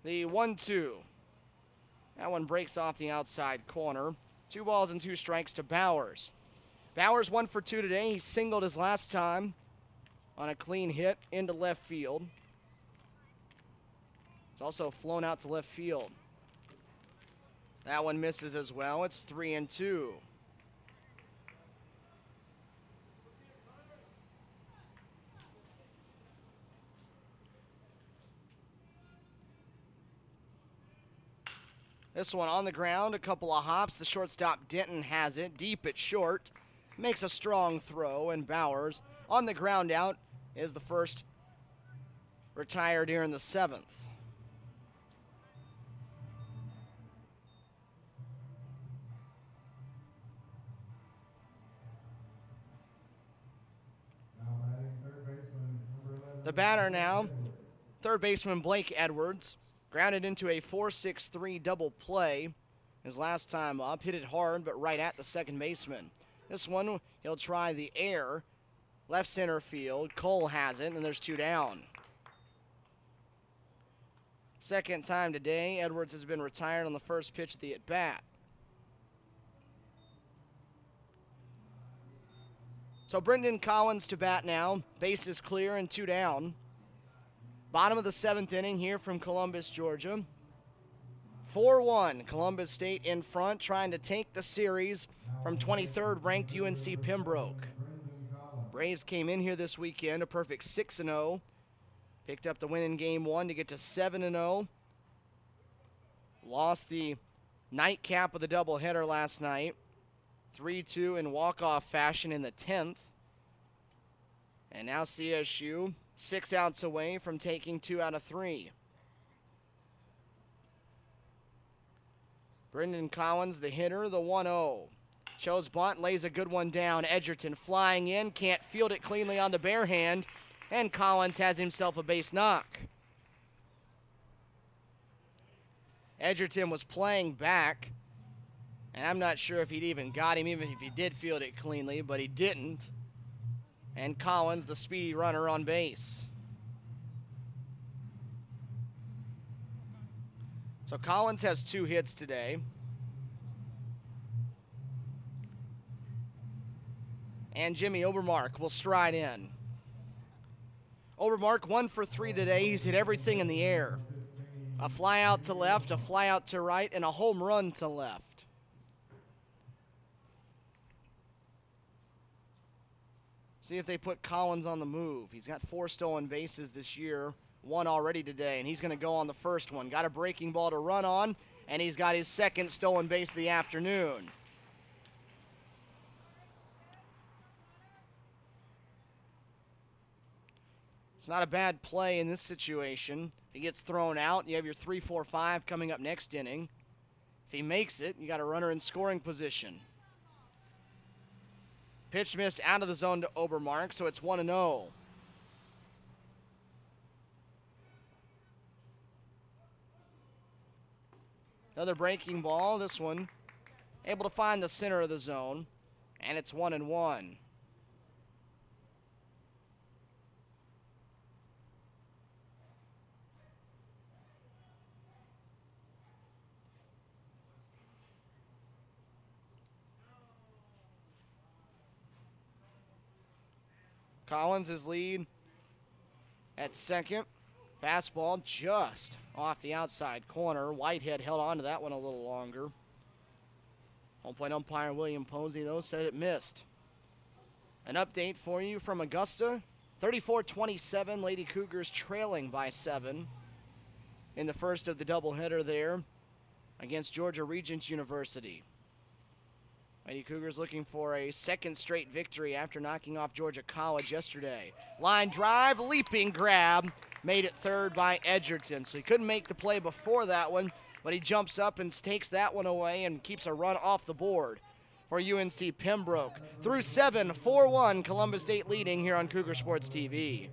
The 1-2. That one breaks off the outside corner. 2 balls and 2 strikes to Bowers. Bowers 1 for 2 today. He singled his last time on a clean hit into left field. It's also flown out to left field. That one misses as well. It's 3-2. This one on the ground, a couple of hops. The shortstop Denton has it deep at short. Makes a strong throw, and Bowers on the ground out is the first retired here in the 7th. The batter now, third baseman Blake Edwards, grounded into a 4-6-3 double play. His last time up, hit it hard, but right at the second baseman. This one, he'll try the air, left center field. Cole has it, and there's 2 down. Second time today, Edwards has been retired on the first pitch of the at-bat. So Brendan Collins to bat now. Base is clear and 2 down. Bottom of the 7th inning here from Columbus, Georgia. 4-1, Columbus State in front, trying to take the series from 23rd ranked UNC Pembroke. Braves came in here this weekend, a perfect 6-0. Picked up the win in game 1 to get to 7-0. Lost the nightcap of the doubleheader last night. 3-2 in walk-off fashion in the 10th. And now CSU 6 outs away from taking 2 out of 3. Brendan Collins, the hitter, the 1-0. Shows bunt, lays a good one down. Edgerton flying in, can't field it cleanly on the bare hand, and Collins has himself a base knock. Edgerton was playing back, and I'm not sure if he'd even got him, even if he did field it cleanly, but he didn't. And Collins, the speedy runner, on base. So Collins has 2 hits today. And Jimmy Overmars will stride in. Overmars 1 for 3 today. He's hit everything in the air. A fly out to left, a fly out to right, and a home run to left. See if they put Collins on the move. He's got 4 stolen bases this year, 1 already today, and he's going to go on the first one. Got a breaking ball to run on, and he's got his 2nd stolen base of the afternoon. It's not a bad play in this situation. He gets thrown out. You have your 3-4-5 coming up next inning. If he makes it, you got a runner in scoring position. Pitch missed out of the zone to Overmars, so it's 1-0. Another breaking ball. This one able to find the center of the zone, and it's 1-1. Collins is lead at second. Fastball just off the outside corner. Whitehead held on to that one a little longer. Home plate umpire William Posey, though, said it missed. An update for you from Augusta. 34-27, Lady Cougars trailing by 7 in the first of the doubleheader there against Georgia Regents University. Lady Cougars looking for a 2nd straight victory after knocking off Georgia College yesterday. Line drive, leaping grab, made it third by Edgerton. So he couldn't make the play before that one, but he jumps up and takes that one away and keeps a run off the board for UNC Pembroke. Through 7, 4-1, Columbus State leading here on Cougar Sports TV.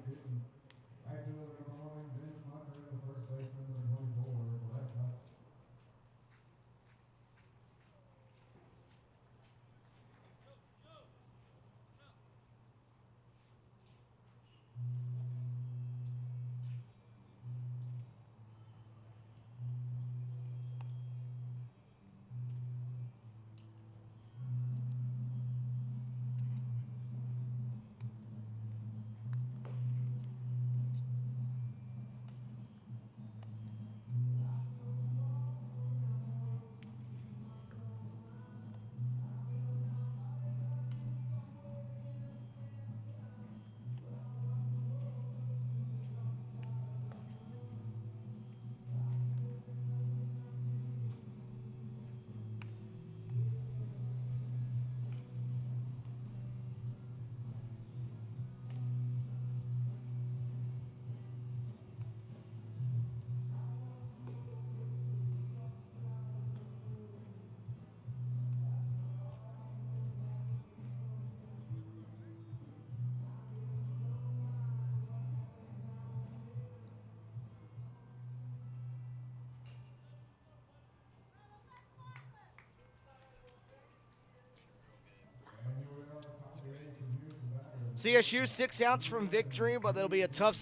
CSU 6 outs from victory, but it'll be a tough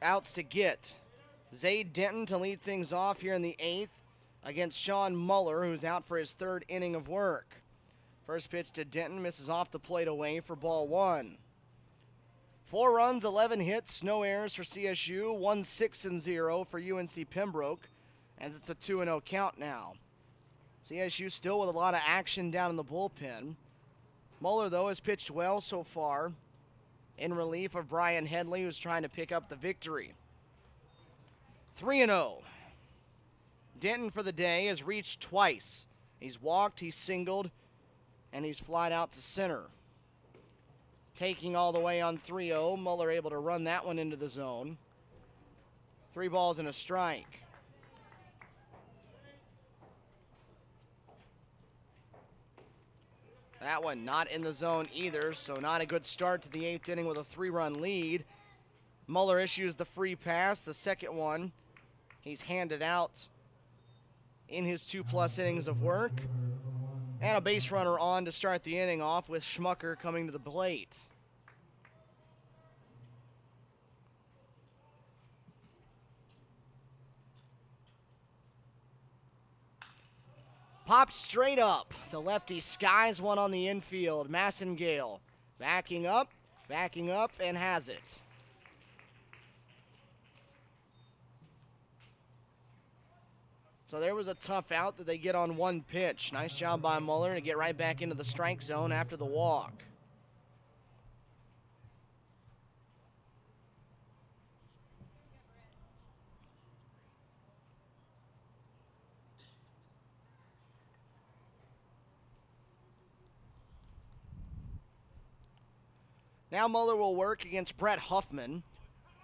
outs to get. Zayd Denton to lead things off here in the 8th against Sean Muller, who's out for his 3rd inning of work. First pitch to Denton, misses off the plate away for ball 1. 4 runs, 11 hits, no errors for CSU, 1-6-0 for UNC Pembroke, as it's a 2-0 count now. CSU still with a lot of action down in the bullpen. Muller, though, has pitched well so far in relief of Brian Headley, who's trying to pick up the victory. 3-0. Denton for the day has reached twice. He's walked, he's singled, and he's flied out to center. Taking all the way on 3-0, Muller able to run that one into the zone. 3 balls and a strike. That one not in the zone either, so not a good start to the 8th inning with a 3-run lead. Muller issues the free pass, the second one he's handed out in his 2+ innings of work. And a base runner on to start the inning off with Schmucker coming to the plate. Pops straight up. The lefty skies one on the infield. Massengale backing up, and has it. So there was a tough out that they get on 1 pitch. Nice job by Muller to get right back into the strike zone after the walk. Now Muller will work against Brett Huffman.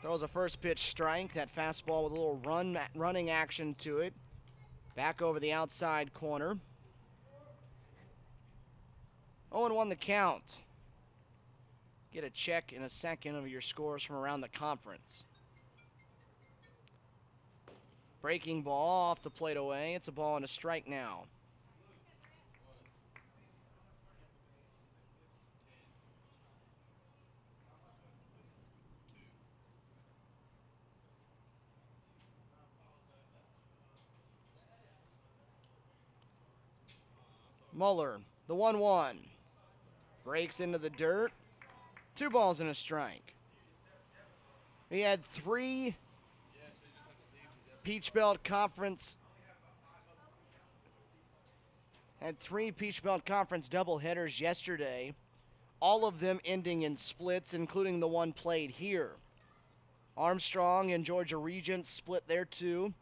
Throws a first pitch strike. That fastball with a little running action to it. Back over the outside corner. 0-1 the count. Get a check in a second of your scores from around the conference. Breaking ball off the plate away. It's a ball and a strike now. Muller, the 1-1. Breaks into the dirt. 2 balls and a strike. He had 3 Peach Belt Conference doubleheaders yesterday, all of them ending in splits, including the one played here. Armstrong and Georgia Regents split their 2.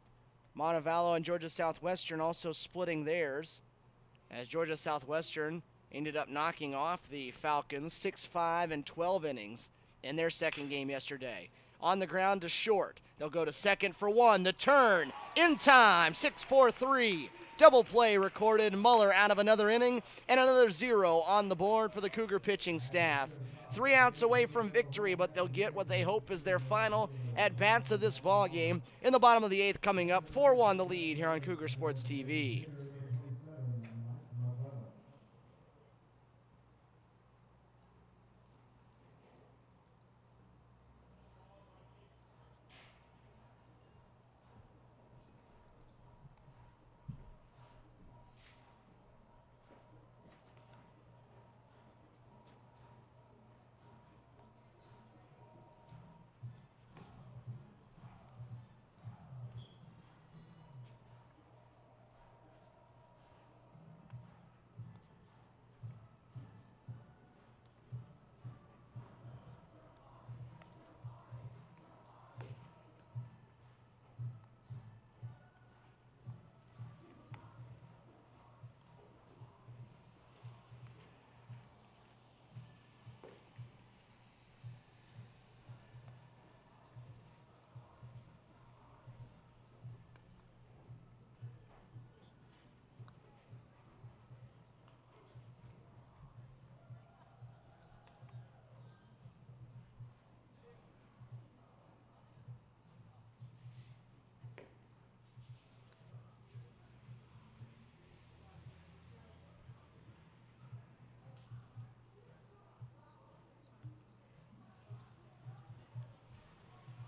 Montevallo and Georgia Southwestern also splitting theirs, as Georgia Southwestern ended up knocking off the Falcons 6-5 in 12 innings in their second game yesterday. On the ground to short. They'll go to second for 1. The turn in time. 6-4-3. Double play recorded. Muller out of another inning and another 0 on the board for the Cougar pitching staff. 3 outs away from victory, but they'll get what they hope is their final at-bats of this ball game in the bottom of the 8th coming up. 4-1 the lead here on Cougar Sports TV.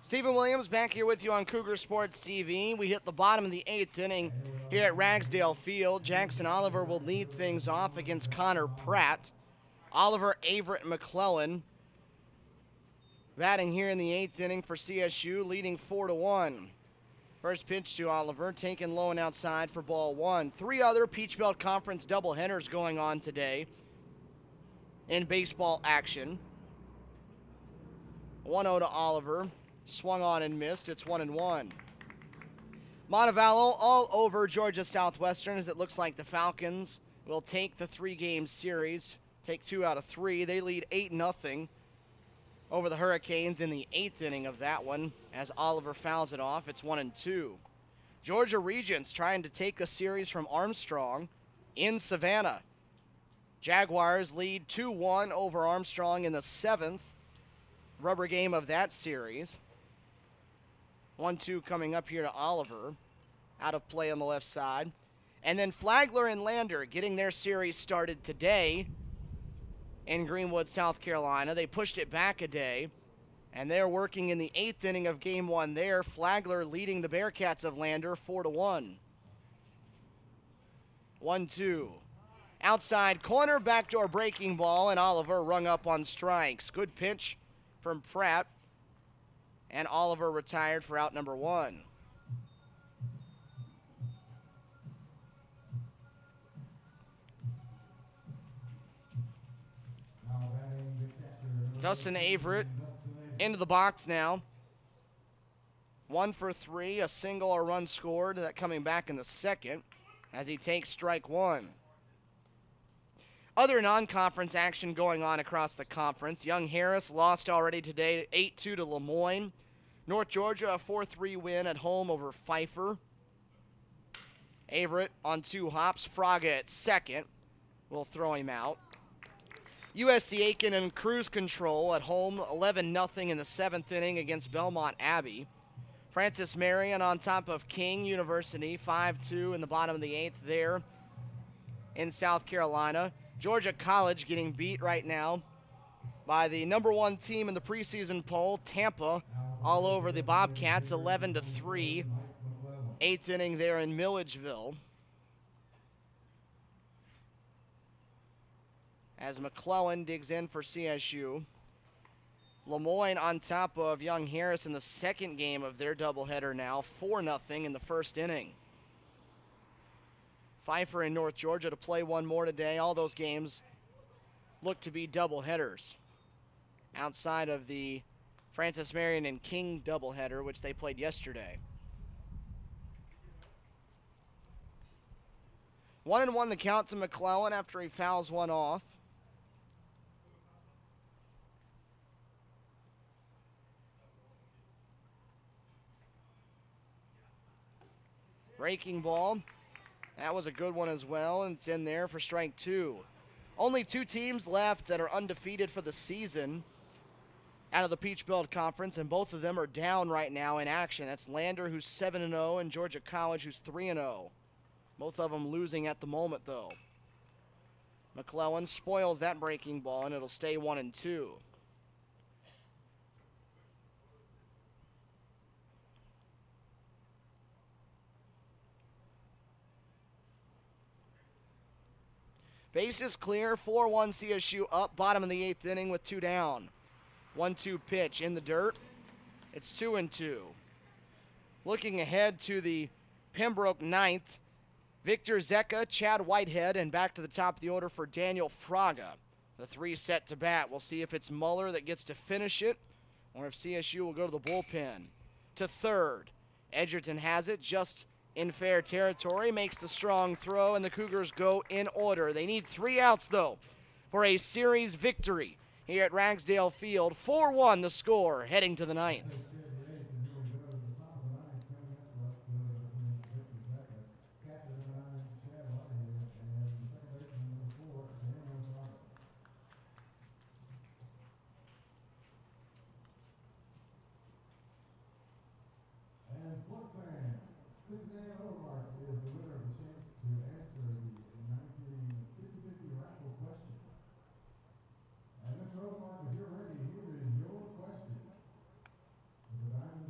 Stephen Williams back here with you on Cougar Sports TV. We hit the bottom of the 8th inning here at Ragsdale Field. Jackson Oliver will lead things off against Connor Pratt. Oliver, Averett, and McClellan batting here in the 8th inning for CSU, leading 4-1. First pitch to Oliver, taken low and outside for ball one. 3 other Peach Belt Conference doubleheaders going on today in baseball action. 1-0 to Oliver. Swung on and missed. It's 1-1. Montevallo all over Georgia Southwestern, as it looks like the Falcons will take the 3-game series, take 2 out of 3. They lead 8-0 over the Hurricanes in the 8th inning of that one, as Oliver fouls it off. It's 1-2. Georgia Regents trying to take a series from Armstrong in Savannah. Jaguars lead 2-1 over Armstrong in the 7th rubber game of that series. 1-2 coming up here to Oliver. Out of play on the left side. And then Flagler and Lander getting their series started today in Greenwood, South Carolina. They pushed it back a day, and they're working in the 8th inning of game 1 there. Flagler leading the Bearcats of Lander 4-1. 1-2. Outside corner, backdoor breaking ball, and Oliver rung up on strikes. Good pitch from Pratt, and Oliver retired for out number 1. Dustin Averett into the box now. 1 for 3, a single, a run scored. That coming back in the 2nd as he takes strike 1. Other non-conference action going on across the conference. Young Harris lost already today 8-2 to Lemoyne. North Georgia a 4-3 win at home over Pfeiffer. Averett on 2 hops. Fraga at second will throw him out. USC Aiken in cruise control at home, 11-0 in the 7th inning against Belmont Abbey. Francis Marion on top of King University, 5-2 in the bottom of the 8th there in South Carolina. Georgia College getting beat right now by the number 1 team in the preseason poll, Tampa, all over the Bobcats, 11-3. 8th inning there in Milledgeville, as McClellan digs in for CSU. Lemoyne on top of Young Harris in the 2nd game of their doubleheader now, 4-0 in the 1st inning. Pfeiffer and North Georgia to play one more today. All those games look to be doubleheaders outside of the Francis Marion and King doubleheader, which they played yesterday. 1-1 the count to McClellan after he fouls one off. Breaking ball. That was a good one as well, and it's in there for strike 2. Only 2 teams left that are undefeated for the season out of the Peach Belt Conference, and both of them are down right now in action. That's Lander, who's 7-0, and Georgia College, who's 3-0. Both of them losing at the moment, though. McClellan spoils that breaking ball, and it'll stay 1-2. Bases clear, 4-1 CSU up, bottom of the 8th inning with 2 down. 1-2 pitch in the dirt. It's 2-2. Looking ahead to the Pembroke 9th, Victor Zecca, Chad Whitehead, and back to the top of the order for Daniel Fraga. The 3 set to bat. We'll see if it's Muller that gets to finish it or if CSU will go to the bullpen. To third, Edgerton has it just in fair territory, makes the strong throw, and the Cougars go in order. They need 3 outs, though, for a series victory here at Ragsdale Field. 4-1 the score heading to the 9th. Cincinnati Overmars is the winner of the chance to answer the 50-50 raffle question. And Mr. Overmars, if you're ready, here is your question. With the diamond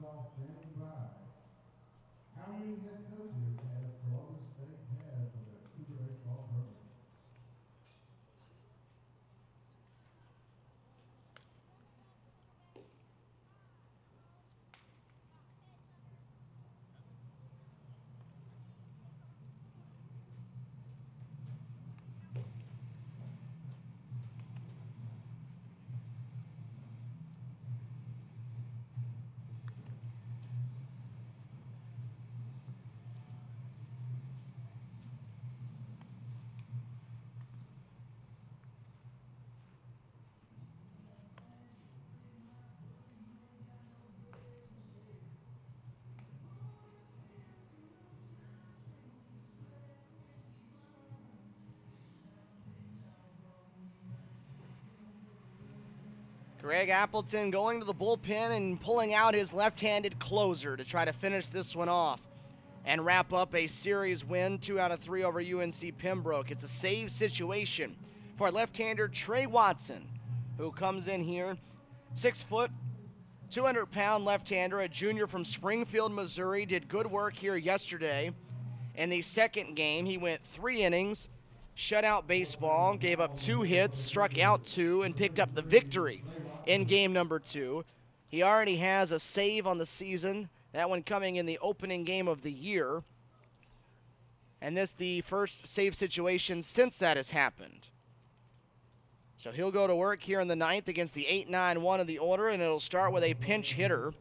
Greg Appleton going to the bullpen and pulling out his left-handed closer to try to finish this one off and wrap up a series win, 2 out of 3 over UNC Pembroke. It's a save situation for left-hander Trey Watson, who comes in here, 6 foot, 200-pound left-hander, a junior from Springfield, Missouri, did good work here yesterday. In the second game, he went 3 innings, shutout baseball, gave up 2 hits, struck out 2, and picked up the victory in game number 2. He already has a save on the season, that one coming in the opening game of the year. And this the first save situation since that has happened. So he'll go to work here in the 9th against the 8-9-1 of the order, and it'll start with a pinch hitter.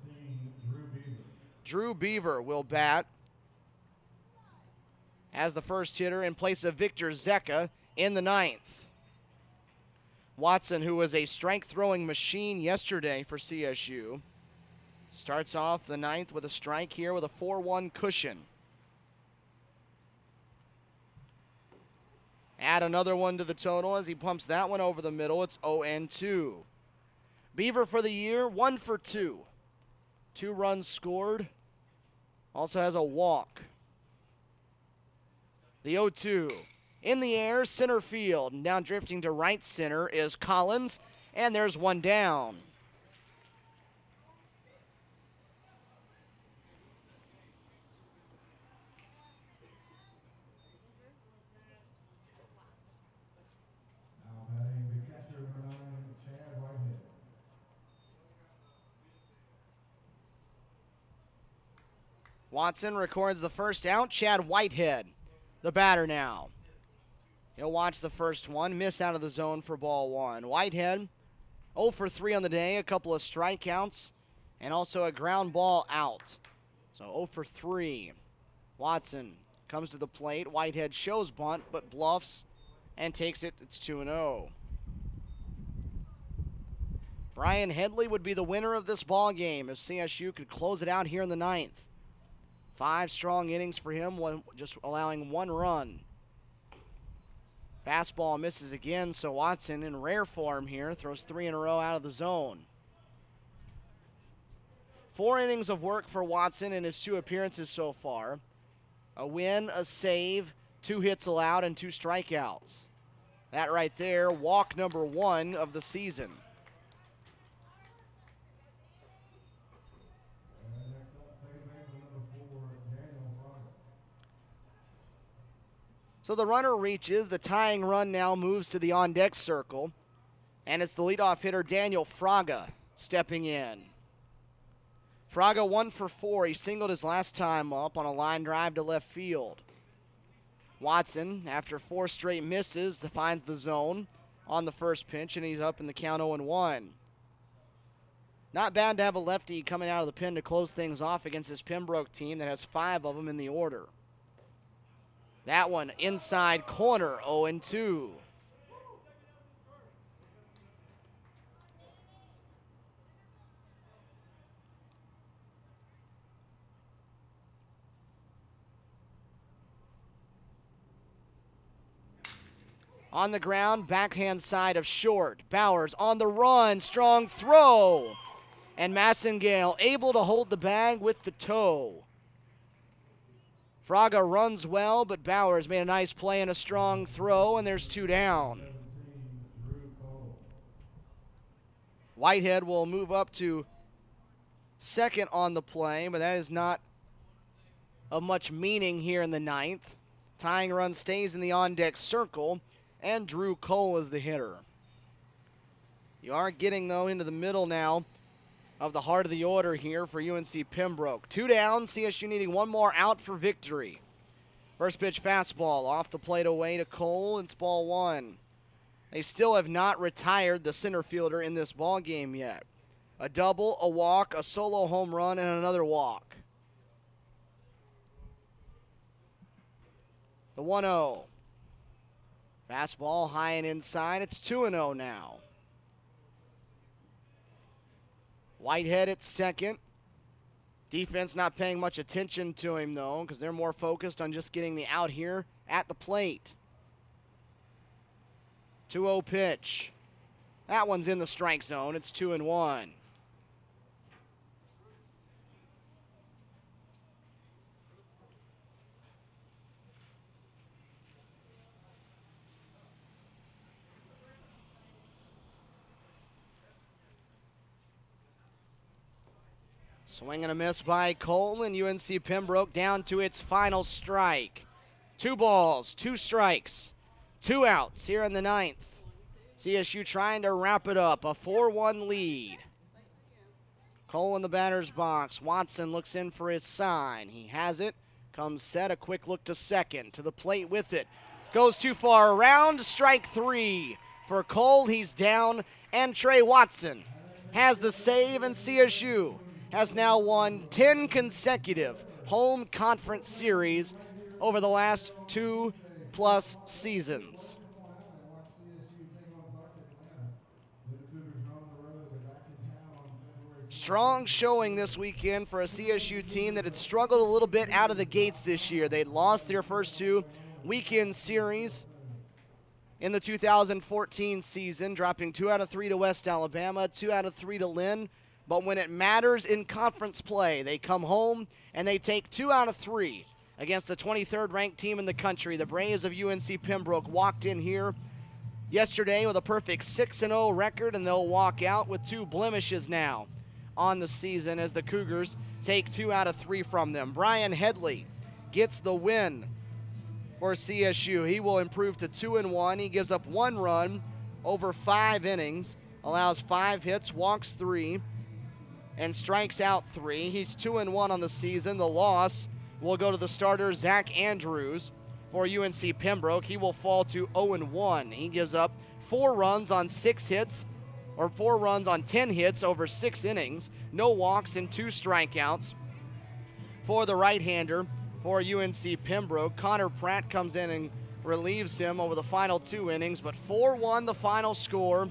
Drew Beaver will bat as the first hitter in place of Victor Zecca in the 9th. Watson, who was a strike-throwing machine yesterday for CSU, starts off the 9th with a strike here with a 4-1 cushion. Add another one to the total as he pumps that one over the middle. It's 0-2. Beaver for the year, 1 for 2. 2 runs scored. Also has a walk. The 0-2. In the air, center field. And down drifting to right center is Collins. And there's one down. Now batting the catcher, number 9, Chad Whitehead. Watson records the first out. Chad Whitehead, the batter now. He'll watch the first one, miss out of the zone for ball 1. Whitehead, 0 for 3 on the day, a couple of strikeouts, and also a ground ball out. So 0 for 3. Watson comes to the plate. Whitehead shows bunt, but bluffs and takes it. It's 2-0. Brian Headley would be the winner of this ball game if CSU could close it out here in the 9th. 5 strong innings for him, just allowing 1 run. Fastball misses again, so Watson, in rare form here, throws 3 in a row out of the zone. 4 innings of work for Watson in his 2 appearances so far. A win, a save, 2 hits allowed, and 2 strikeouts. That right there, walk number 1 of the season. Next up, second baseman, number 4, Daniel Fraga. So the runner reaches, the tying run now moves to the on-deck circle, and it's the leadoff hitter Daniel Fraga stepping in. Fraga 1 for 4. He singled his last time up on a line drive to left field. Watson, after 4 straight misses, finds the zone on the first pitch, and he's up in the count 0-1. Not bad to have a lefty coming out of the pen to close things off against this Pembroke team that has 5 of them in the order. That one inside corner, 0-2. On the ground, backhand side of short. Bowers on the run, strong throw. And Massengale able to hold the bag with the toe. Fraga runs well, but Bowers made a nice play and a strong throw, and there's 2 down. 17, Drew Cole. Whitehead will move up to second on the play, but that is not of much meaning here in the 9th. Tying run stays in the on-deck circle, and Drew Cole is the hitter. You are getting, though, into the middle now of the heart of the order here for UNC Pembroke. 2 down, CSU needing 1 more out for victory. First pitch fastball off the plate away to Cole. It's ball 1. They still have not retired the center fielder in this ball game yet. A double, a walk, a solo home run, and another walk. The 1-0. Fastball high and inside. It's 2-0 now. Whitehead at second. Defense not paying much attention to him, though, because they're more focused on just getting the out here at the plate. 2-0 pitch. That one's in the strike zone. It's 2-1. Swing and a miss by Cole, and UNC Pembroke down to its final strike. 2 balls, 2 strikes, 2 outs here in the 9th. CSU trying to wrap it up, a 4-1 lead. Cole in the batter's box. Watson looks in for his sign. He has it, comes set, a quick look to second, to the plate with it. Goes too far around, strike 3 for Cole. He's down, and Trey Watson has the save, and CSU has now won 10 consecutive home conference series over the last 2+ seasons. Strong showing this weekend for a CSU team that had struggled a little bit out of the gates this year. They'd lost their first 2 weekend series in the 2014 season, dropping 2 out of 3 to West Alabama, 2 out of 3 to Lynn. But when it matters in conference play, they come home and they take 2 out of 3 against the 23rd ranked team in the country. The Braves of UNC Pembroke walked in here yesterday with a perfect 6-0 record, and they'll walk out with 2 blemishes now on the season as the Cougars take 2 out of 3 from them. Brian Headley gets the win for CSU. He will improve to 2-1. He gives up 1 run over 5 innings, allows 5 hits, walks 3, and strikes out 3. He's 2-1 on the season. The loss will go to the starter, Zach Andrews, for UNC Pembroke. He will fall to 0-1. He gives up 4 runs on 6 hits, or 4 runs on 10 hits over 6 innings. No walks and 2 strikeouts for the right-hander for UNC Pembroke. Connor Pratt comes in and relieves him over the final 2 innings, but 4-1 the final score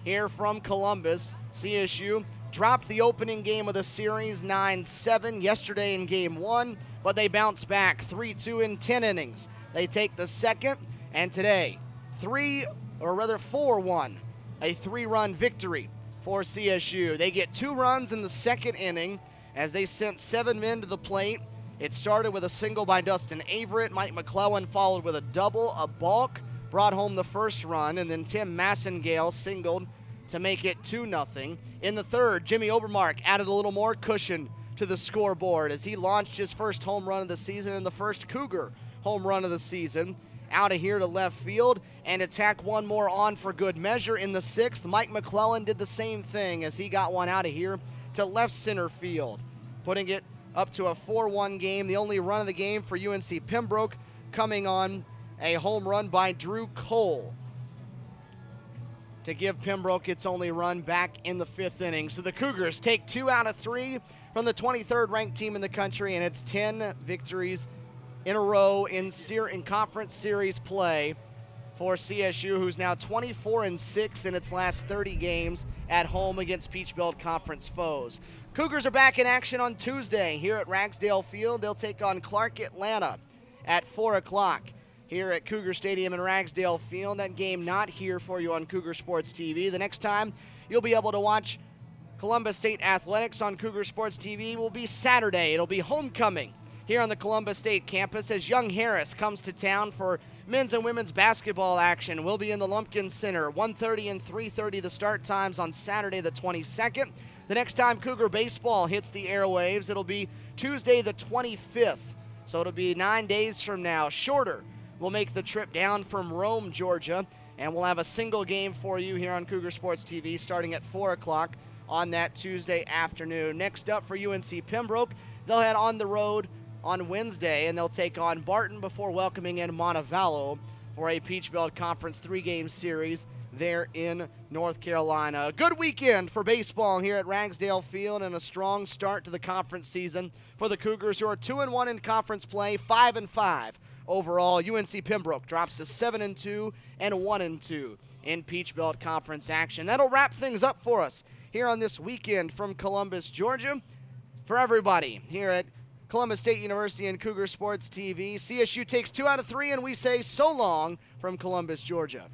here from Columbus. CSU dropped the opening game of the series 9-7 yesterday in game 1, but they bounced back 3-2 in 10 innings. They take the second, and today 4-1, a 3-run victory for CSU. They get 2 runs in the second inning as they sent 7 men to the plate. It started with a single by Dustin Averett. Mike McClellan followed with a double. A balk brought home the first run, and then Tim Massengale singled to make it 2-0. In the third, Jimmy Overmars added a little more cushion to the scoreboard as he launched his first home run of the season and the first Cougar home run of the season. Out of here to left field, and to tack 1 more on for good measure in the 6th. Mike McClellan did the same thing as he got 1 out of here to left center field, putting it up to a 4-1 game. The only run of the game for UNC Pembroke coming on a home run by Drew Cole to give Pembroke its only run back in the 5th inning. So the Cougars take 2 out of 3 from the 23rd ranked team in the country, and it's 10 victories in a row in conference series play for CSU, who's now 24-6 in its last 30 games at home against Peach Belt Conference foes. Cougars are back in action on Tuesday here at Ragsdale Field. They'll take on Clark Atlanta at 4 o'clock here at Cougar Stadium in Ragsdale Field. That game not here for you on Cougar Sports TV. The next time you'll be able to watch Columbus State Athletics on Cougar Sports TV will be Saturday. It'll be homecoming here on the Columbus State campus as Young Harris comes to town for men's and women's basketball action. We'll be in the Lumpkin Center, 1:30 and 3:30 the start times on Saturday the 22nd. The next time Cougar baseball hits the airwaves, it'll be Tuesday the 25th. So it'll be 9 days from now. Shorter will make the trip down from Rome, Georgia, and we'll have a single game for you here on Cougar Sports TV starting at 4 o'clock on that Tuesday afternoon. Next up for UNC Pembroke, they'll head on the road on Wednesday, and they'll take on Barton before welcoming in Montevallo for a Peach Belt Conference 3-game series there in North Carolina. A good weekend for baseball here at Ragsdale Field and a strong start to the conference season for the Cougars, who are 2-1 in conference play, 5-5 overall. UNC Pembroke drops to 7-2 and 1-2 in Peach Belt Conference action. That'll wrap things up for us here on this weekend from Columbus, Georgia. For everybody here at Columbus State University and Cougar Sports TV, CSU takes 2 out of 3, and we say so long from Columbus, Georgia.